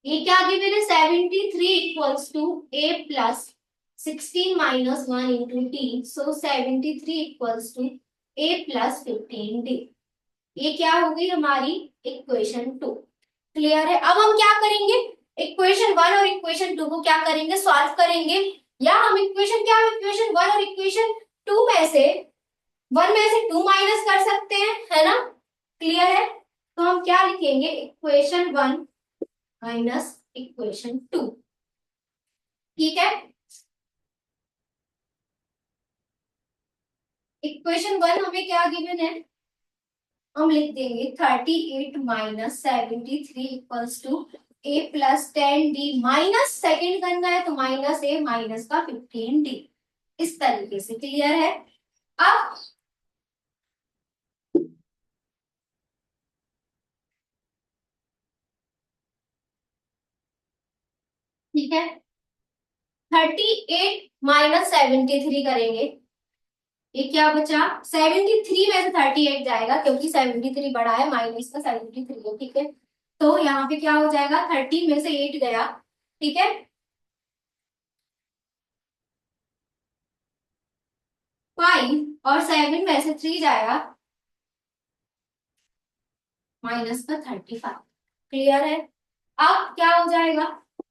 [SPEAKER 1] ये क्या गिवन है 73 equals to a plus 16 minus 1 into d, so 73 equals to a plus 15d। ये क्या हो गई हमारी इक्वेशन 2। क्लियर है। अब हम क्या करेंगे, इक्वेशन 1 और इक्वेशन 2 को क्या करेंगे, सॉल्व करेंगे। या हम इक्वेशन क्या, इक्वेशन 1 और इक्वेशन 2 में से 1 में से 2 माइनस कर सकते हैं, है ना। क्लियर है। तो हम क्या लिखेंगे, इक्वेशन 1 माइनस इक्वेशन 2। ठीक है। इक्वेशन 1 हमें क्या गिवन है, हम लिख देंगे 38 minus 73 equals to a plus 10d, minus second करना है तो माइनस ए माइनस का 15d, इस तरीके से। क्लियर है। अब ठीक है, 38 माइनस 73 करेंगे, ये क्या बचा 73 में से 38 जाएगा, क्योंकि 73 बड़ा है, माइनस का 73 है। ठीक है, तो यहाँ पे क्या हो जाएगा, 30 में से 8 गया। ठीक है, 5 और 7 में से 3 जाएगा, माइनस का 35। क्लियर है। अब क्या हो जाएगा,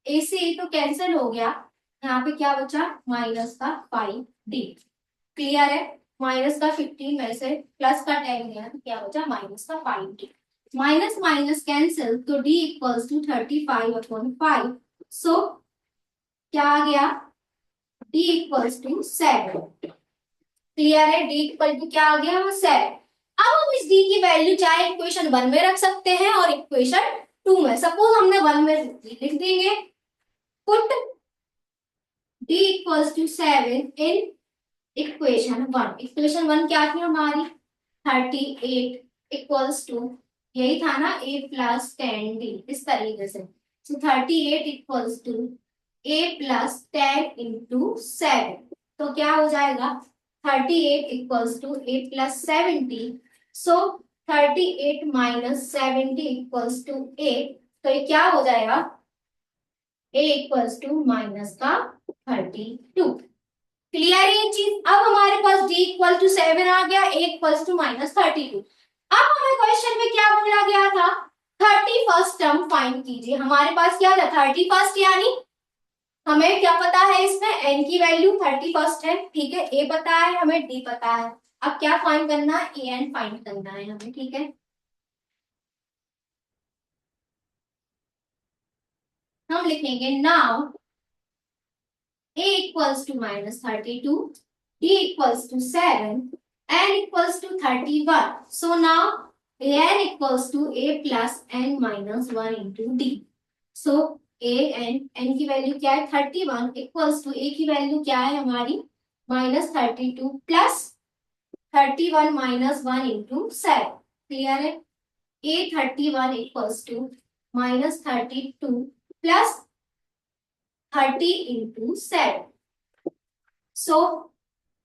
[SPEAKER 1] ए से ए तो कैंसिल हो गया, यहाँ पे क्या बचा माइनस का 5d। क्लियर है। माइनस का 15 में से प्लस का 10 गया तो क्या बचा माइनस का 5d। माइनस माइनस कैंसिल, तो d इक्वल्स टू 35/5। सो क्या आ गया, d इक्वल्स टू 7। क्लियर है। d इक्वल टू क्या आ गया, 7। अब हम इस d की वैल्यू चाहे इक्वेशन 1 में रख सकते हैं और इक्वेशन 2 में। सपोज हमने 1 में लिख देंगे, put d equals to 7 in equation 1। Equation 1 क्या थी हमारी, 38 इक्वल्स टू, यही था ना, a प्लस 10d, इस तरीके से। So 38 equals to a plus 10 into 7, तो क्या हो जाएगा 38 equals to a plus 70। So 38 minus 70 equals to a, तो ये क्या हो जाएगा, a इक्वल्स टू माइनस का 32। क्लियर ये चीज। अब हमारे पास d इक्वल टू 7 आ गया, a इक्वल्स टू माइनस 32। अब हमें क्वेश्चन में क्या बोला गया था, 31st टर्म फाइंड कीजिए। हमारे पास क्या था 31st, यानी हमें क्या पता है इसमें, n की वैल्यू 31st है। ठीक है, a पता है हमें, d पता है। अब क्या फाइंड करना है, an फाइंड करना है हमें। ठीक है, हम लिखेंगे now a equals to minus 32, d equals to 7, n equals to 31. So now n equals to a plus n minus 1 into d. So n की वैल्यू क्या है 31 इक्वल्स टू a की वैल्यू क्या है हमारी minus 32 plus 31 minus 1 into 7। Clear है। a 31 equals to minus 32 plus 30 into 7। So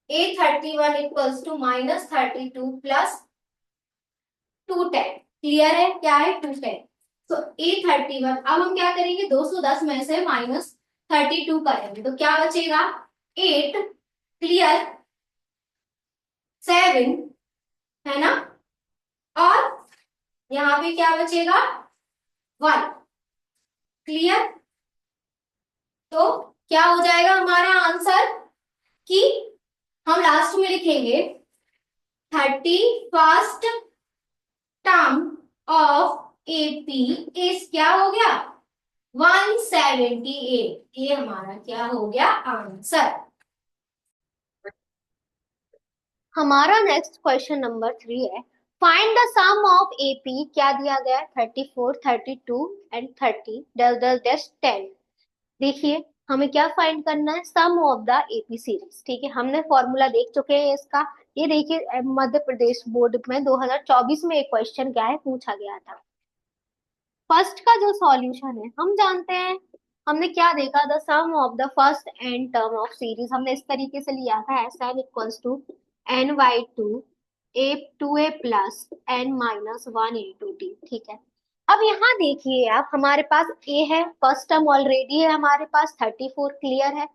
[SPEAKER 1] A31 equals to minus 32 plus 210। Clear है, क्या है 210। तो A31, अब हम क्या करेंगे 210 में से माइनस 32 करेंगे तो क्या बचेगा 8। क्लियर, 7 है ना, और यहाँ पे क्या बचेगा 1। क्लियर, तो क्या हो जाएगा हमारा आंसर, कि हम लास्ट में लिखेंगे 31st term of AP is क्या हो गया 178। ये हमारा क्या हो गया आंसर। हमारा नेक्स्ट क्वेश्चन नंबर 3 है, find the sum of AP. क्या दिया गया है 34, 32 एंड 30 डल डल डैश 10। देखिए हमें क्या फाइंड करना है, sum of the AP series. ठीक है, हमने फॉर्मूला देख चुके हैं इसका,
[SPEAKER 2] ये देखिए मध्य प्रदेश बोर्ड में 2024 में एक क्वेश्चन क्या है पूछा गया था। फर्स्ट का जो सॉल्यूशन है हम जानते हैं, हमने क्या देखा, the sum of the first n term of series हमने इस तरीके से लिया था, s n equals to n by two a plus n minus one into d. ठीक है, अब यहाँ देखिए आप, हमारे पास ए है, फर्स्ट टर्म ऑलरेडी है हमारे पास, 34 क्लियर है।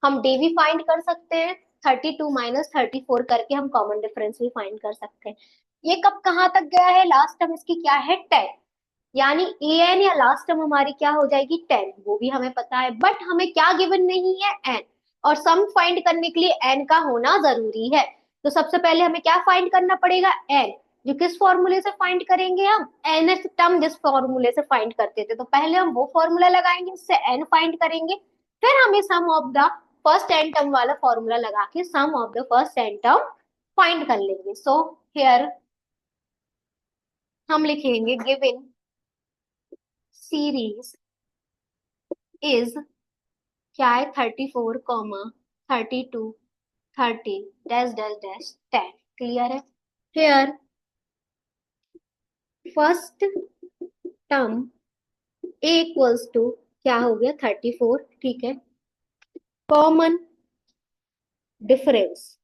[SPEAKER 2] हम डी भी फाइंड कर सकते हैं, 32 माइनस 34 करके हम कॉमन डिफरेंस भी फाइंड कर सकते हैं। ये कब कहाँ तक गया है, लास्ट टर्म इसकी क्या है 10, यानी ए एन या लास्ट टर्म हमारी क्या हो जाएगी 10, वो भी हमें पता है, बट हमें क्या गिवन नहीं है एन, और सम फाइंड करने के लिए एन का होना जरूरी है। तो सबसे पहले हमें क्या फाइंड करना पड़ेगा, एन, जो किस फॉर्मूले से फाइंड करेंगे हम, एन टर्म जिस फॉर्मूले से फाइंड करते थे, तो पहले हम वो फॉर्मूला लगाएंगे, उससे एन फाइंड करेंगे, फिर हमें sum of the first n term वाला फॉर्मूला लगा के sum of the first n term find कर लेंगे। सो हियर हम लिखेंगे गिवन सीरीज इज क्या है 34, 32, 30 डैश डैश डैश 10। क्लियर है। Here first term a equals to क्या हो गया 34, ठीक है, common difference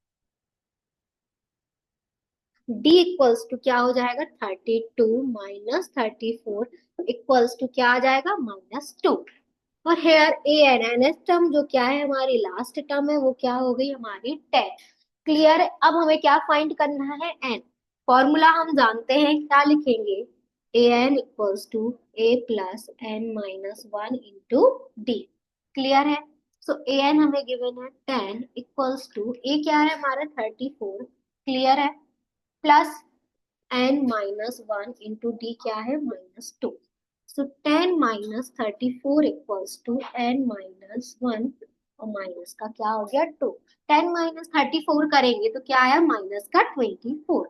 [SPEAKER 2] d equals to क्या हो जाएगा 32 माइनस 34 इक्वल्स टू क्या आ जाएगा -2। और hair A N N S term जो क्या है हमारी लास्ट टर्म है वो क्या हो गई हमारी 10। क्लियर है। अब हमें क्या फाइंड करना है, एन। फॉर्मूला हम जानते हैं, क्या लिखेंगे, a n equals to a plus n minus one into d. Clear है। सो ए एन हमें गिवन है 10 इक्वल्स टू ए क्या है हमारा 34, क्लियर है, plus n minus one into d क्या है -2। So 10 minus 34 equals to n minus one, और माइनस का क्या हो गया 2। 10 माइनस 34 करेंगे तो क्या आया माइनस का 24,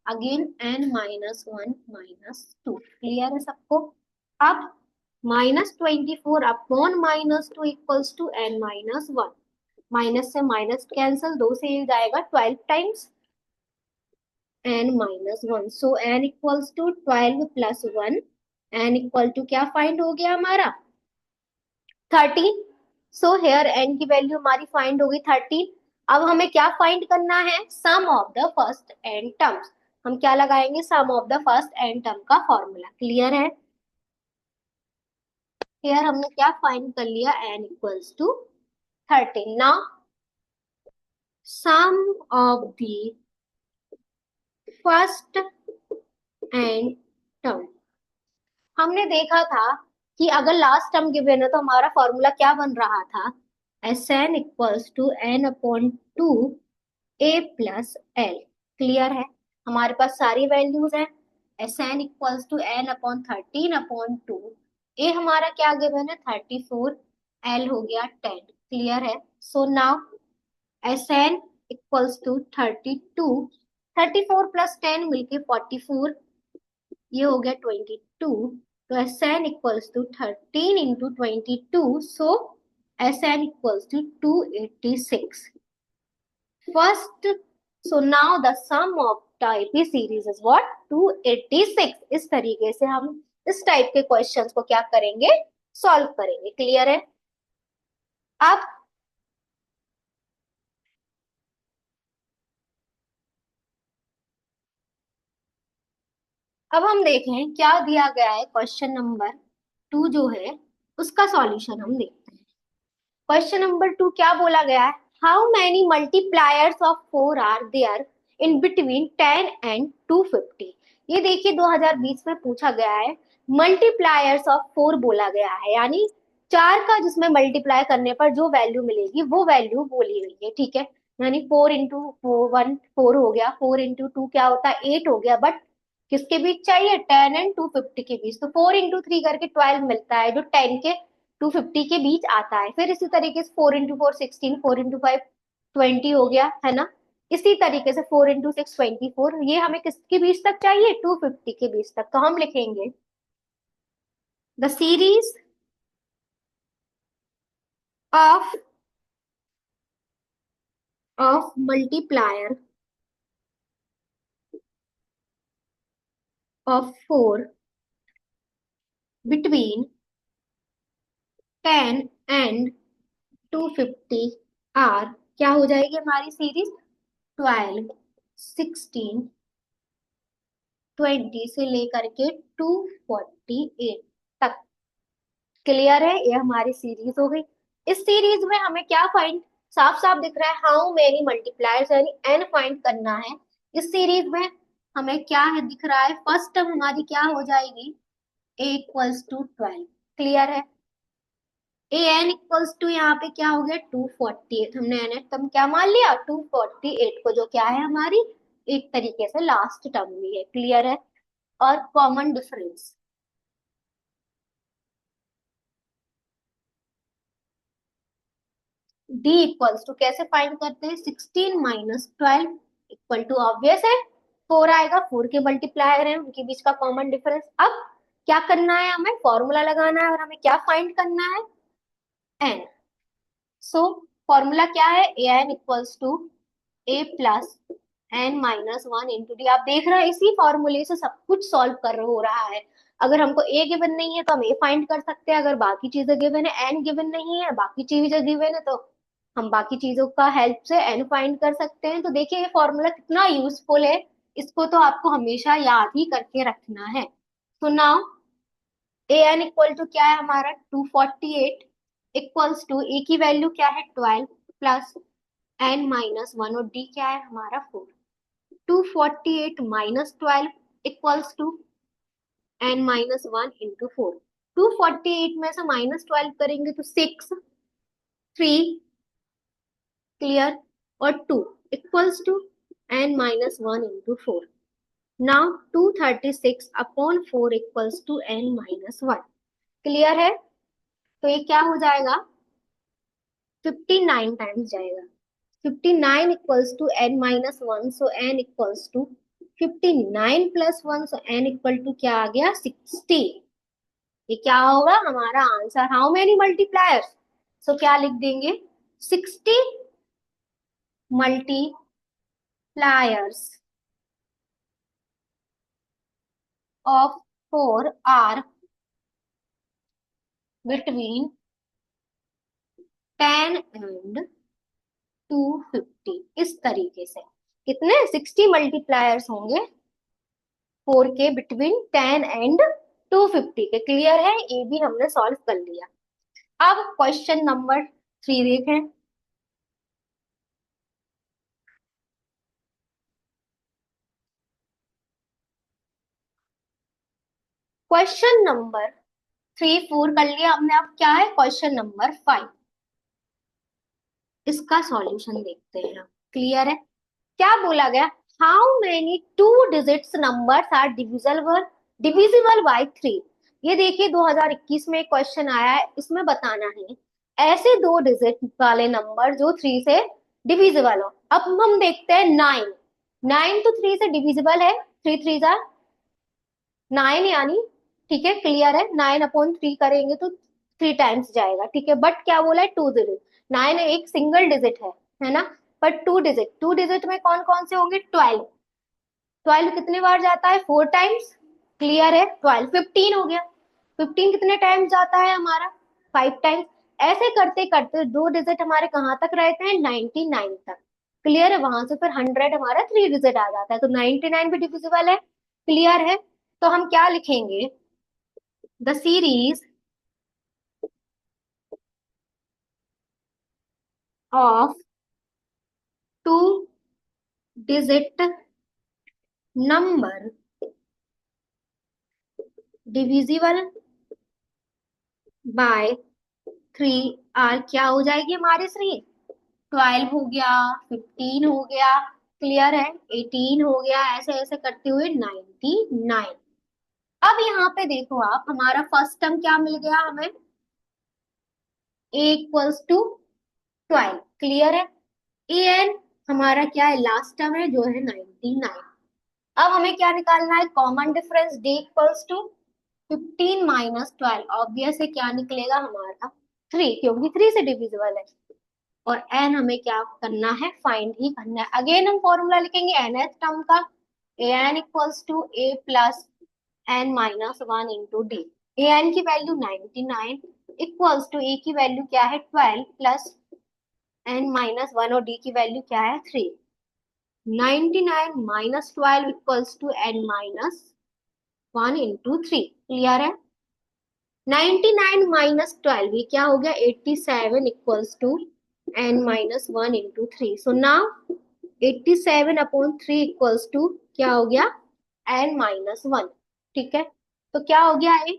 [SPEAKER 2] again n minus one -2। Clear है सबको। अब -24 upon -2 equals to n minus one, minus से माइनस कैंसल, दो से ये जाएगा 12 times n minus one, so n equals to 12 plus one, n equal to क्या फाइंड हो गया हमारा 13। सो हेयर n की वैल्यू हमारी फाइंड हो गई 13। अब हमें क्या फाइंड करना है, sum of the first n terms. हम क्या लगाएंगे, sum of the first n term का फॉर्मूला। क्लियर है। हेयर हमने क्या फाइंड कर लिया, n equals to 13। Now sum of the first n term, हमने देखा था कि अगर लास्ट टर्म गिवन है तो हमारा फॉर्मूला क्या बन रहा था, s n equals to n upon two a plus l. Clear है। हमारे पास सारी वैल्यूज हैं, s n equals to n upon 13/2, a हमारा क्या गिवन है 34, एल हो गया 10। क्लियर है। So now s n equals to 32, 34 plus 10 मिलके 44, ये हो गया 22। तो s n equals to 13 into 22, so s n equals to 286 first. So now the sum of type e series is what 286। इस तरीके से हम इस टाइप के क्वेश्चंस को क्या करेंगे, सॉल्व करेंगे। क्लियर है। अब हम देखें क्या दिया गया है, क्वेश्चन नंबर 2 जो है उसका सॉल्यूशन हम देखते हैं। क्वेश्चन नंबर 2 क्या बोला गया है, how many multipliers of 4 are there in between 10 and 250। ये देखिए 2020 में पूछा गया है, मल्टीप्लायर्स ऑफ 4 बोला गया है, यानी चार का जिसमें मल्टीप्लाई करने पर जो वैल्यू मिलेगी वो वैल्यू बोली गई है। ठीक है, यानी 4 इंटू वन 4 हो गया, 4 इंटू टू क्या होता है 8 हो गया, बट किसके बीच चाहिए 10 एंड 250 के बीच, तो 4 इंटू थ्री करके 12 मिलता है जो 10 के 250 के बीच आता है। फिर इसी तरीके से 4 इंटू फोर 16, 4 इंटू फाइव 20 हो गया है ना। इसी तरीके से 4 इंटू सिक्स 24, ये हमें किसके बीच तक चाहिए 250 के बीच तक, तो हम लिखेंगे the series of multiplier of 4 between 10 and 250 are क्या हो जाएगी हमारी सीरीज? 12, 16, 20 से लेकर के 248 तक। क्लियर है? ये हमारी सीरीज हो गई। इस सीरीज में हमें क्या फाइंड, साफ साफ दिख रहा है, हाउ मेनी मल्टीप्लायर्स यानी एन फाइंड करना है। इस सीरीज में हमें क्या है दिख रहा है, फर्स्ट टर्म हमारी क्या हो जाएगी? ए इक्वल्स टू 12। क्लियर है? ए एन इक्वल्स टू यहाँ पे क्या हो गया? 248। हमने एन टर्म क्या मान लिया? 248 को, जो क्या है हमारी एक तरीके से लास्ट टर्म भी है। क्लियर है? और common difference d equals to कैसे फाइंड करते हैं? 16 माइनस 12 इक्वल टू, ऑब्वियस है, 4 आएगा। 4 के मल्टीप्लायर है, उनके बीच का कॉमन डिफरेंस। अब क्या करना है? हमें फॉर्मूला लगाना है और हमें क्या फाइंड करना है? एन। सो फॉर्मूला क्या है? A n equals to a plus n minus one into d. आप देख रहे हैं इसी फॉर्मूले से सब कुछ सॉल्व कर हो रहा है। अगर हमको ए गिवन नहीं है तो हम ए फाइंड कर सकते हैं, अगर बाकी चीजें गिवन है, एन गिवन नहीं है, बाकी चीजें गिवन है, तो हम बाकी चीजों का हेल्प से एन फाइंड कर सकते हैं। तो देखिए ये फॉर्मूला कितना यूजफुल है, इसको तो आपको हमेशा याद ही करके रखना है। तो now a n equal to क्या है हमारा? 248 इक्वल्स टू ए की वैल्यू क्या है? 12 प्लस एन माइनस वन, और डी क्या है हमारा? 4। 248 minus 12 equals to n minus one into 4। 248 में से माइनस 12 करेंगे तो 6, 3, क्लियर, और 2 equals to n minus one into 4। Now 236 upon 4 equals to n minus one. Clear है? तो ये क्या हो जाएगा? 59 टाइम्स जाएगा। 59 equals to n minus one, so n equals to 59 plus one, so n equal to क्या आ गया? 60। ये क्या होगा हमारा answer? How many multipliers? So क्या लिख देंगे? 60 multipliers of 4 are between 10 and 250। इस तरीके से कितने? 60 मल्टीप्लायर्स होंगे 4 के बिटवीन 10 एंड 250 के। क्लियर है? ये भी हमने सॉल्व कर लिया। अब क्वेश्चन नंबर 3 देखें। क्वेश्चन नंबर 3 4 कर लिया हमने। अब क्या है क्वेश्चन नंबर 5? इसका सॉल्यूशन देखते हैं हम। क्लियर है? क्या बोला गया? How many two digits numbers are divisible by 3। ये देखिए 2021 में एक क्वेश्चन आया है, इसमें बताना है ऐसे दो डिजिट वाले नंबर जो 3 से डिविजिबल हो। अब हम देखते हैं 9। 9 तो 3 से डिविजिबल है, 3 3 जा 9 यानी, ठीक है, क्लियर है। 9 अपॉन 3 करेंगे तो 3 टाइम्स जाएगा, ठीक है। बट क्या बोला है? 2 डिजिट। 9 एक सिंगल डिजिट है ना। बट 2 डिजिट, 2 डिजिट में कौन कौन से होंगे? 12। 12 कितने बार जाता है? 4 टाइम्स। क्लियर है? 12 15 हो गया। 15 कितने टाइम्स जाता है हमारा? 5 टाइम्स। ऐसे करते करते 2 डिजिट हमारे कहाँ तक रहते हैं? 99 तक। क्लियर है? वहां से फिर 100 हमारा 3 डिजिट आ जाता है, तो 99 भी डिविजिबल है। क्लियर है? तो हम क्या लिखेंगे? The series of 2 digit number divisible by 3 are क्या हो जाएगी हमारी सीरीज? 12 हो गया, 15 हो गया, क्लियर है, 18 हो गया, ऐसे ऐसे करते हुए 99। अब यहाँ पे देखो आप, हमारा फर्स्ट टर्म क्या मिल गया हमें? ए इक्वल्स टू 12। क्लियर है? ए एन हमारा क्या है? लास्ट टर्म है जो है 99। अब हमें क्या निकालना है? Common difference d equals to 15 minus 12। Obvious है क्या निकलेगा हमारा? 3, क्योंकि 3 से डिविजिबल है। और एन हमें क्या करना है? फाइंड ही करना है। अगेन हम फॉर्मूला लिखेंगे एन एथ टर्म का। A n equals to a plus n minus one into d. A n की वैल्यू 99 इक्वल्स टू ए की वैल्यू क्या है 12 प्लस एन माइनस वन और डी की वैल्यू क्या है 3। 99 minus 12 equals to n minus one into three. Clear है? 99 minus 12 ये क्या हो गया 87 equals to n minus one into three. So now 87 upon three equals to क्या हो गया एन माइनस वन। ठीक है, तो क्या हो गया ये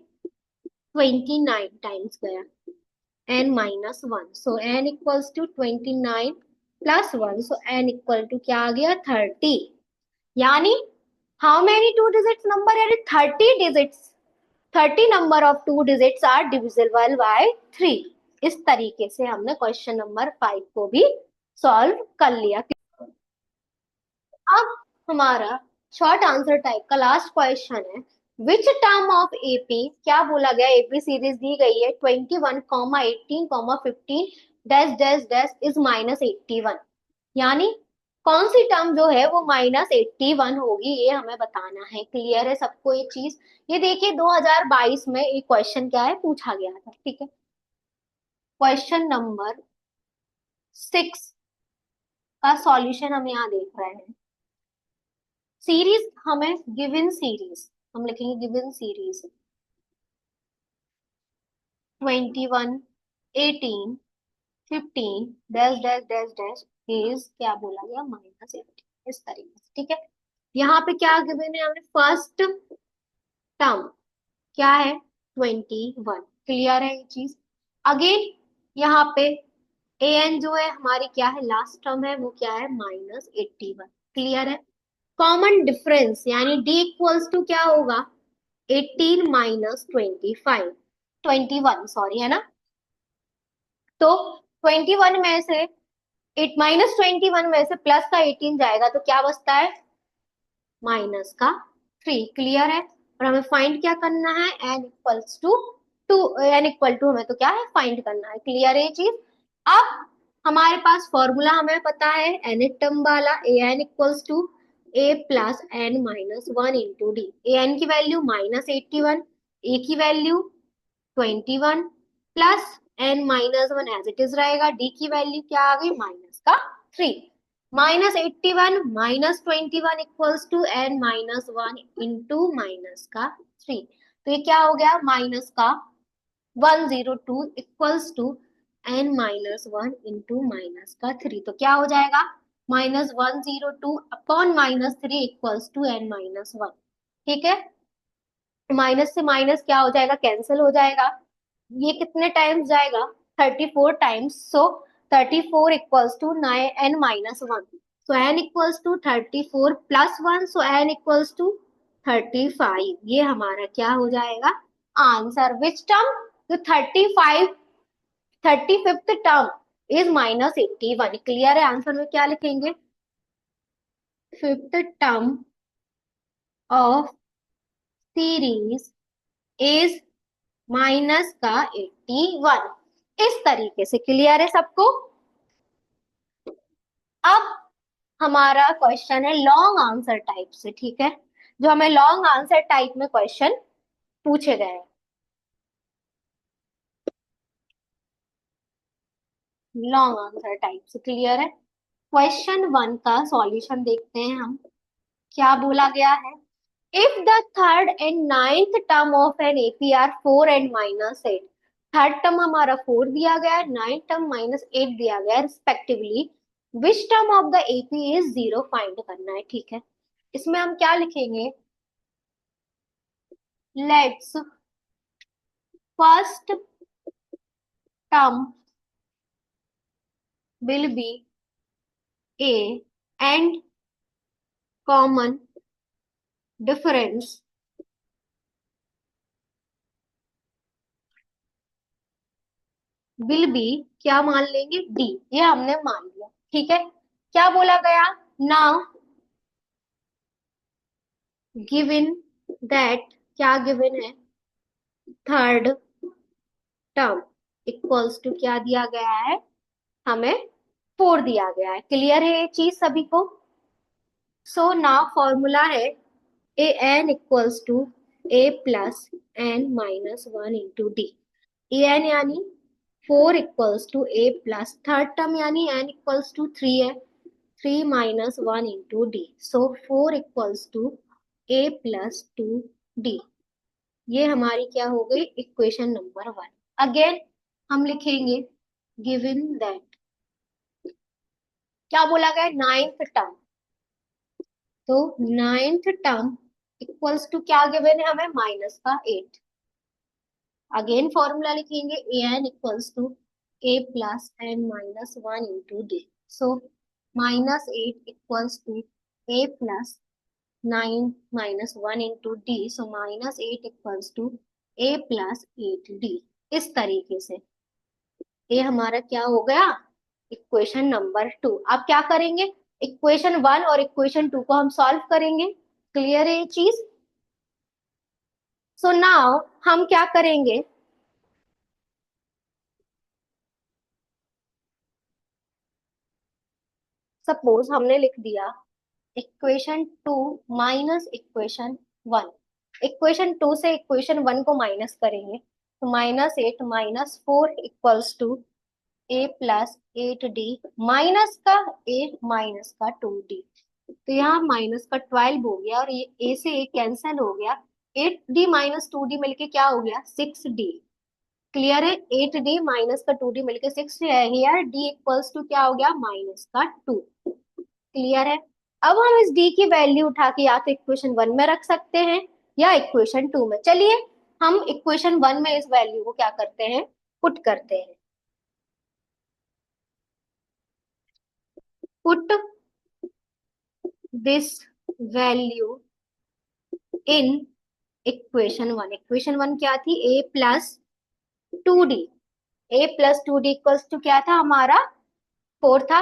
[SPEAKER 2] 29 टाइम्स गया n minus one. So n equals to 29 plus one, so n equal to क्या आ गया 30। यानी how many two digits number, यानी 30 digits, 30 number of two digits are divisible by 3। इस तरीके से हमने क्वेश्चन नंबर 5 को भी सॉल्व कर लिया। अब हमारा शॉर्ट आंसर टाइप का लास्ट क्वेश्चन है, विच टर्म ऑफ एपी, क्या बोला गया एपी सीरीज दी गई है 21, 18, 15 dash dash dash is minus 81। यानी कौन सी टर्म जो है वो माइनस 81 होगी, ये हमें बताना है। क्लियर है सबको ये चीज? ये देखिए 2022 में एक क्वेश्चन क्या है पूछा गया था। ठीक है, क्वेश्चन नंबर 6 का सॉल्यूशन हम यहाँ देख रहे हैं। सीरीज हमें गिवन सीरीज, हम लिखेंगे given series 21, 18, 15 dash dash dash dash is क्या बोला गया माइनस 80। इस तरीके से। ठीक है, यहाँ पे क्या गिवन है हमें, फर्स्ट टर्म क्या है 21। क्लियर है ये चीज? अगेन यहाँ पे ए एन जो है हमारी क्या है लास्ट टर्म है वो क्या है माइनस 81। क्लियर है? कॉमन डिफरेंस यानी डी इक्वल्स टू क्या होगा 18 माइनस 25, 21 सॉरी, है ना? तो 21 में से एट माइनस 21 में से प्लस का 18 जाएगा तो क्या बचता है माइनस का 3। क्लियर है? और हमें फाइंड क्या करना है n equals to two, n equal to हमें तो क्या है फाइंड करना है। क्लियर है ये चीज? अब हमारे पास फॉर्मूला हमें पता है एन टर्म वाला, a n equals to a plus n minus one into d. A n की वैल्यू माइनस 81, ए की value 21 plus n minus one as it is रहेगा, डी की वैल्यू क्या आ गई माइनस का 3। Minus 81 minus 21 equals to n minus one into minus का 3। तो ये क्या हो गया माइनस का 102 equals to n minus one into minus का 3। तो क्या हो जाएगा minus 102 upon minus 3 equals to n minus one. ठीक है, माइनस से माइनस क्या हो जाएगा कैंसिल हो जाएगा। ये कितने टाइम्स जाएगा 34 times. So 34 equals to nine n minus one. So n equals to 34 plus one, so n equals to 35। ये हमारा क्या हो जाएगा आंसर। विच टर्म, तो 35, 35th term is minus 81। Clear है? आंसर में क्या लिखेंगे fifth term of series is minus का 81। इस तरीके से। क्लियर है सबको? अब हमारा क्वेश्चन है लॉन्ग आंसर टाइप से। ठीक है, जो हमें लॉन्ग आंसर टाइप में क्वेश्चन पूछे गए हैं लॉन्ग आंसर टाइप से। क्लियर है? क्वेश्चन वन का सॉल्यूशन देखते हैं हम। क्या बोला गया है, if the third and ninth term of an AP are 4 and minus 8। Third term हमारा 4 दिया गया है, नाइन्थ टर्म माइनस 8 दिया गया है respectively, which term of the AP is zero find करना है। ठीक है, इसमें हम क्या लिखेंगे, let's first term will be A and common difference will be क्या मान लेंगे डी। ये हमने मान लिया। ठीक है, क्या बोला गया नाउ गिवन दैट, क्या गिवन है थर्ड टर्म इक्वल्स टू क्या दिया गया है हमें 4 दिया गया है। क्लियर है ये चीज सभी को? सो नाउ फॉर्मूला है a n equals to a plus n minus one into d. A n यानी 4 equals to a plus third term यानी एन इक्वल्स टू 3 है, 3 minus one into d. So 4 equals to a plus two d. ये हमारी क्या हो गई equation number 1। Again हम लिखेंगे गिवन दैट, क्या बोला गया, नाइन्थ टर्म। तो नाइन्थ टर्म इक्वल्स टू क्या गिवन है हमें, माइनस का 8। अगेन फॉर्मूला लिखेंगे a n equals to a plus n minus one into d. So -8 equals to a plus 9 minus one into d. So -8 equals to a plus 8 d. इस तरीके से ये हमारा क्या हो गया इक्वेशन नंबर 2। अब क्या करेंगे, इक्वेशन 1 और इक्वेशन 2 को हम सॉल्व करेंगे। क्लियर है ये चीज। सो नाउ हम क्या करेंगे, सपोज हमने लिख दिया इक्वेशन 2 माइनस इक्वेशन 1। इक्वेशन 2 से इक्वेशन 1 को माइनस करेंगे तो -8 minus 4 equals to a plus 8 d, minus का 8 माइनस का 2 डी। तो यहाँ माइनस का 12 हो गया और ये ए से ए कैंसिल हो गया। 8 डी माइनस 2 डी मिलके क्या हो गया 6 डी। क्लियर है, 8 डी माइनस का 2 डी मिलके 6 है। हियर डी इक्वल्स टू क्या हो गया माइनस का 2। क्लियर है। अब हम इस डी की वैल्यू उठा के या तो इक्वेशन 1 में रख सकते हैं या इक्वेशन 2 में। चलिए हम इक्वेशन 1 में इस वैल्यू को क्या करते हैं, पुट करते हैं। Put this value in equation 1। Equation 1 क्या थी, a plus 2 d. A plus 2 d equals to क्या था हमारा 4 था।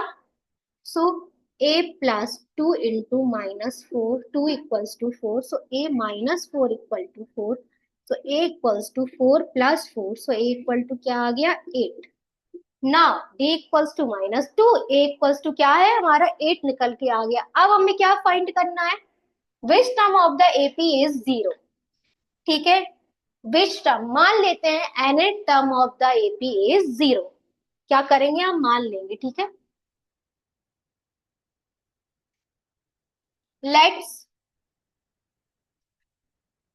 [SPEAKER 2] So a plus 2 into -4, 2 equals to 4। So a minus 4 equal to 4। So a equals to 4 plus 4। So a equal to क्या आ गया 8। Now d equals to -2, a equals to क्या है हमारा 8 निकल के आ गया। अब हमें क्या फाइंड करना है, विच term of the AP is 0। ठीक है, विच टर्म मान लेते हैं any term of the AP is 0। क्या करेंगे हम मान लेंगे, ठीक है। Let's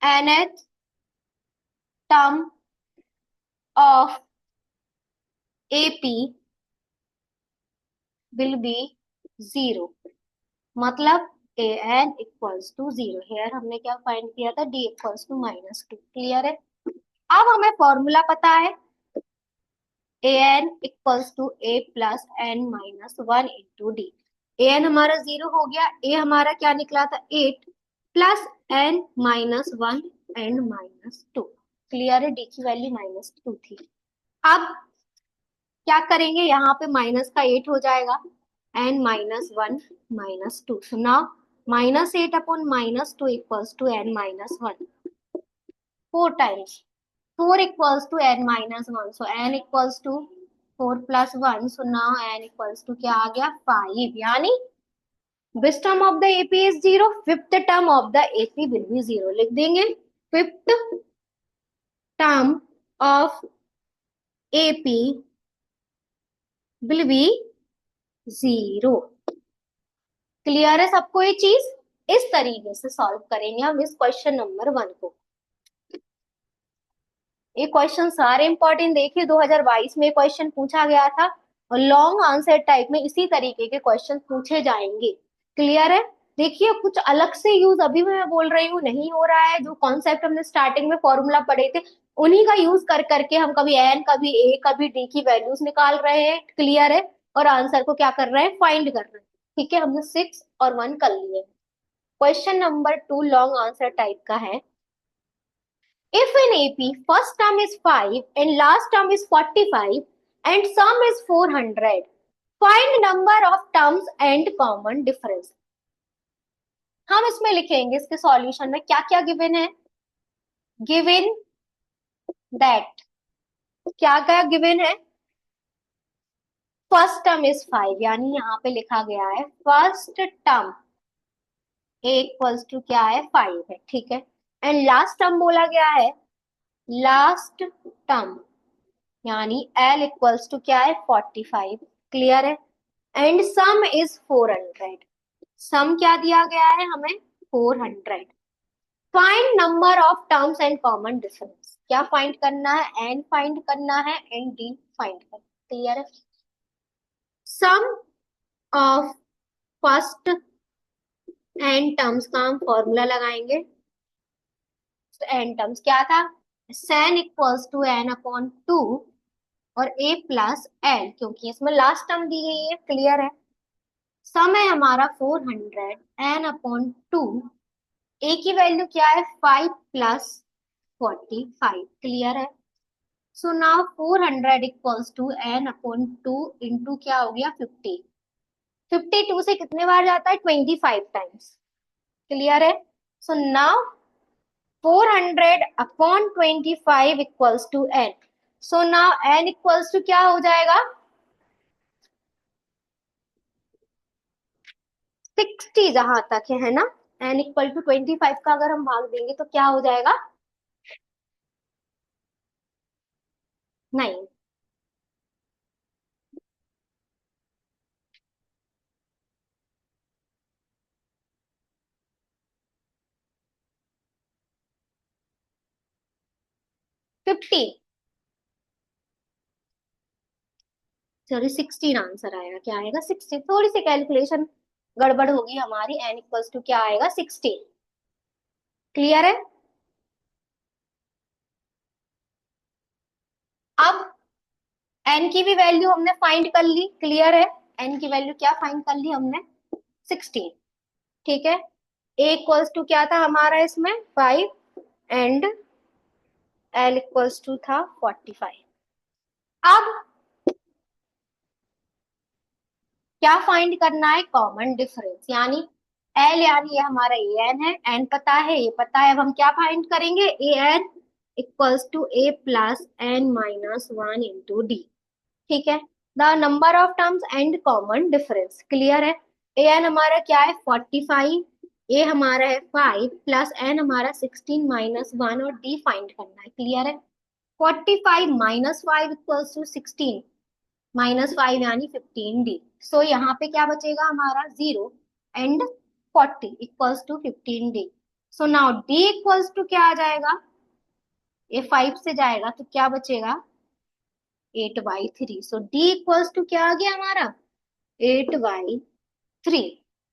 [SPEAKER 2] nth term of AP will be 0। मतलब ए एन इक्वल्स टू 0। हेयर हमने क्या फाइंड किया था, डी इक्वल्स टू -2। क्लियर है। अब हमें फॉर्मूला पता है a n equals to a plus n minus one into d. A n हमारा 0 हो गया, ए हमारा क्या निकला था 8 प्लस एन -1 एंड -2। क्लियर है, डी की वैल्यू -2 थी। अब क्या करेंगे, यहाँ पे माइनस का 8 हो जाएगा n -1 -2। So now -8 upon -2 equals to n -1, 4 times 4 equals to n minus 1. So n equals to 4 plus 1. So now n equals to क्या आ गया 5। यानी which term of the AP is 0, fifth term of the AP will be 0। लिख देंगे fifth term of AP will be 0। Clear है सबको ये चीज। इस तरीके से सॉल्व करेंगे हम इस क्वेश्चन नंबर 1 को। ये क्वेश्चन सारे इंपॉर्टेंट देखिए, 2022 में क्वेश्चन पूछा गया था और लॉन्ग आंसर टाइप में इसी तरीके के क्वेश्चन पूछे जाएंगे। क्लियर है। देखिए कुछ अलग से यूज अभी मैं बोल रही हूँ नहीं हो रहा है। जो कॉन्सेप्ट हमने स्टार्टिंग में फॉर्मूला पढ़े थे उन्हीं का यूज कर करके हम कभी एन कभी ए कभी डी की वैल्यूज निकाल रहे हैं। क्लियर है। और आंसर को क्या कर रहे हैं, फाइंड कर रहे हैं। ठीक है, हमने 6 और 1 कर लिए। Question number 2 long answer type का है। If in AP first term is 5 and last term is 45 and sum is 400, find number of terms and common difference। हम इसमें लिखेंगे इसके सॉल्यूशन में क्या क्या गिवन है। गिवन दैट, क्या क्या गिवन है, फर्स्ट टर्म इज 5 यानी यहाँ पे लिखा गया है first term a equals to क्या है 5 है। ठीक है। एंड लास्ट टर्म बोला गया है, लास्ट टर्म यानी L इक्वल्स टू क्या है 45, क्लियर है। एंड सम इज 400, सम क्या दिया गया है हमें 400। Find number of terms and common difference, क्या फाइंड करना है, एन फाइंड करना है एंड डी फाइंड करना, क्लियर है। Sum of first n terms का हम फॉर्मूला लगाएंगे। एन टर्म्स क्या था, Sn equals to n upon two और ए प्लस एल, क्योंकि इसमें लास्ट टर्म दी गई है, क्लियर है। सम है हमारा 400 एन अपॉन टू, ए की वैल्यू क्या है 5 प्लस 45, क्लियर है। So now 400 equals to n upon two into क्या हो गया 50, 52 से कितने बार जाता है 25 टाइम्स, क्लियर है। So now 400 upon 25 equals to n, so now n equals to क्या हो जाएगा 60, जहां तक है ना। एन इक्वल टू 25 का अगर हम भाग देंगे तो क्या हो जाएगा, नहीं, 50, सॉरी 16 आंसर आएगा, क्या आएगा 60, थोड़ी सी कैलकुलेशन गड़बड़ होगी हमारी। एन इक्वल्स टू क्या आएगा 16, क्लियर है। अब एन की भी वैल्यू हमने फाइंड कर ली, क्लियर है। एन की वैल्यू क्या फाइंड कर ली हमने 16, ठीक है। ए इक्वल्स टू क्या था हमारा इसमें 5 एंड एल इक्वल्स टू था 45। अब क्या फाइंड करना है, कॉमन डिफरेंस, यानी एल यानी ये हमारा ए एन है, एन पता है ये पता है, अब हम क्या फाइंड करेंगे a n equals to a plus n minus one into d, ठीक है। The number of terms and common difference, clear है। ए एन हमारा क्या है 45, ए हमारा है 5 प्लस एन हमारा 16 माइनस वन और डी फाइंड करना है, क्लियर है। 45 माइनस 5 इक्वल्स टू 16 माइनस 5 यानी 15 डी। सो यहाँ पे क्या बचेगा हमारा 0 and 40 equals to 15 d. So now d equals to क्या आ जाएगा, ये 5 से जाएगा तो क्या बचेगा 8/3। सो डी इक्वल्स टू क्या आ गया हमारा 8/3।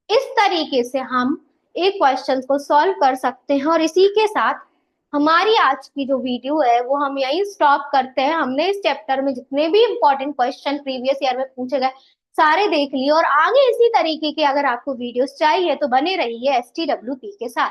[SPEAKER 2] इस तरीके से हम एक क्वेश्चन को सॉल्व कर सकते हैं। और इसी के साथ हमारी आज की जो वीडियो है वो हम यहीं स्टॉप करते हैं। हमने इस चैप्टर में जितने भी इंपॉर्टेंट क्वेश्चन प्रीवियस ईयर में पूछे गए सारे देख लिए, और आगे इसी तरीके के अगर आपको वीडियोस चाहिए तो बने रहिए STWP के साथ।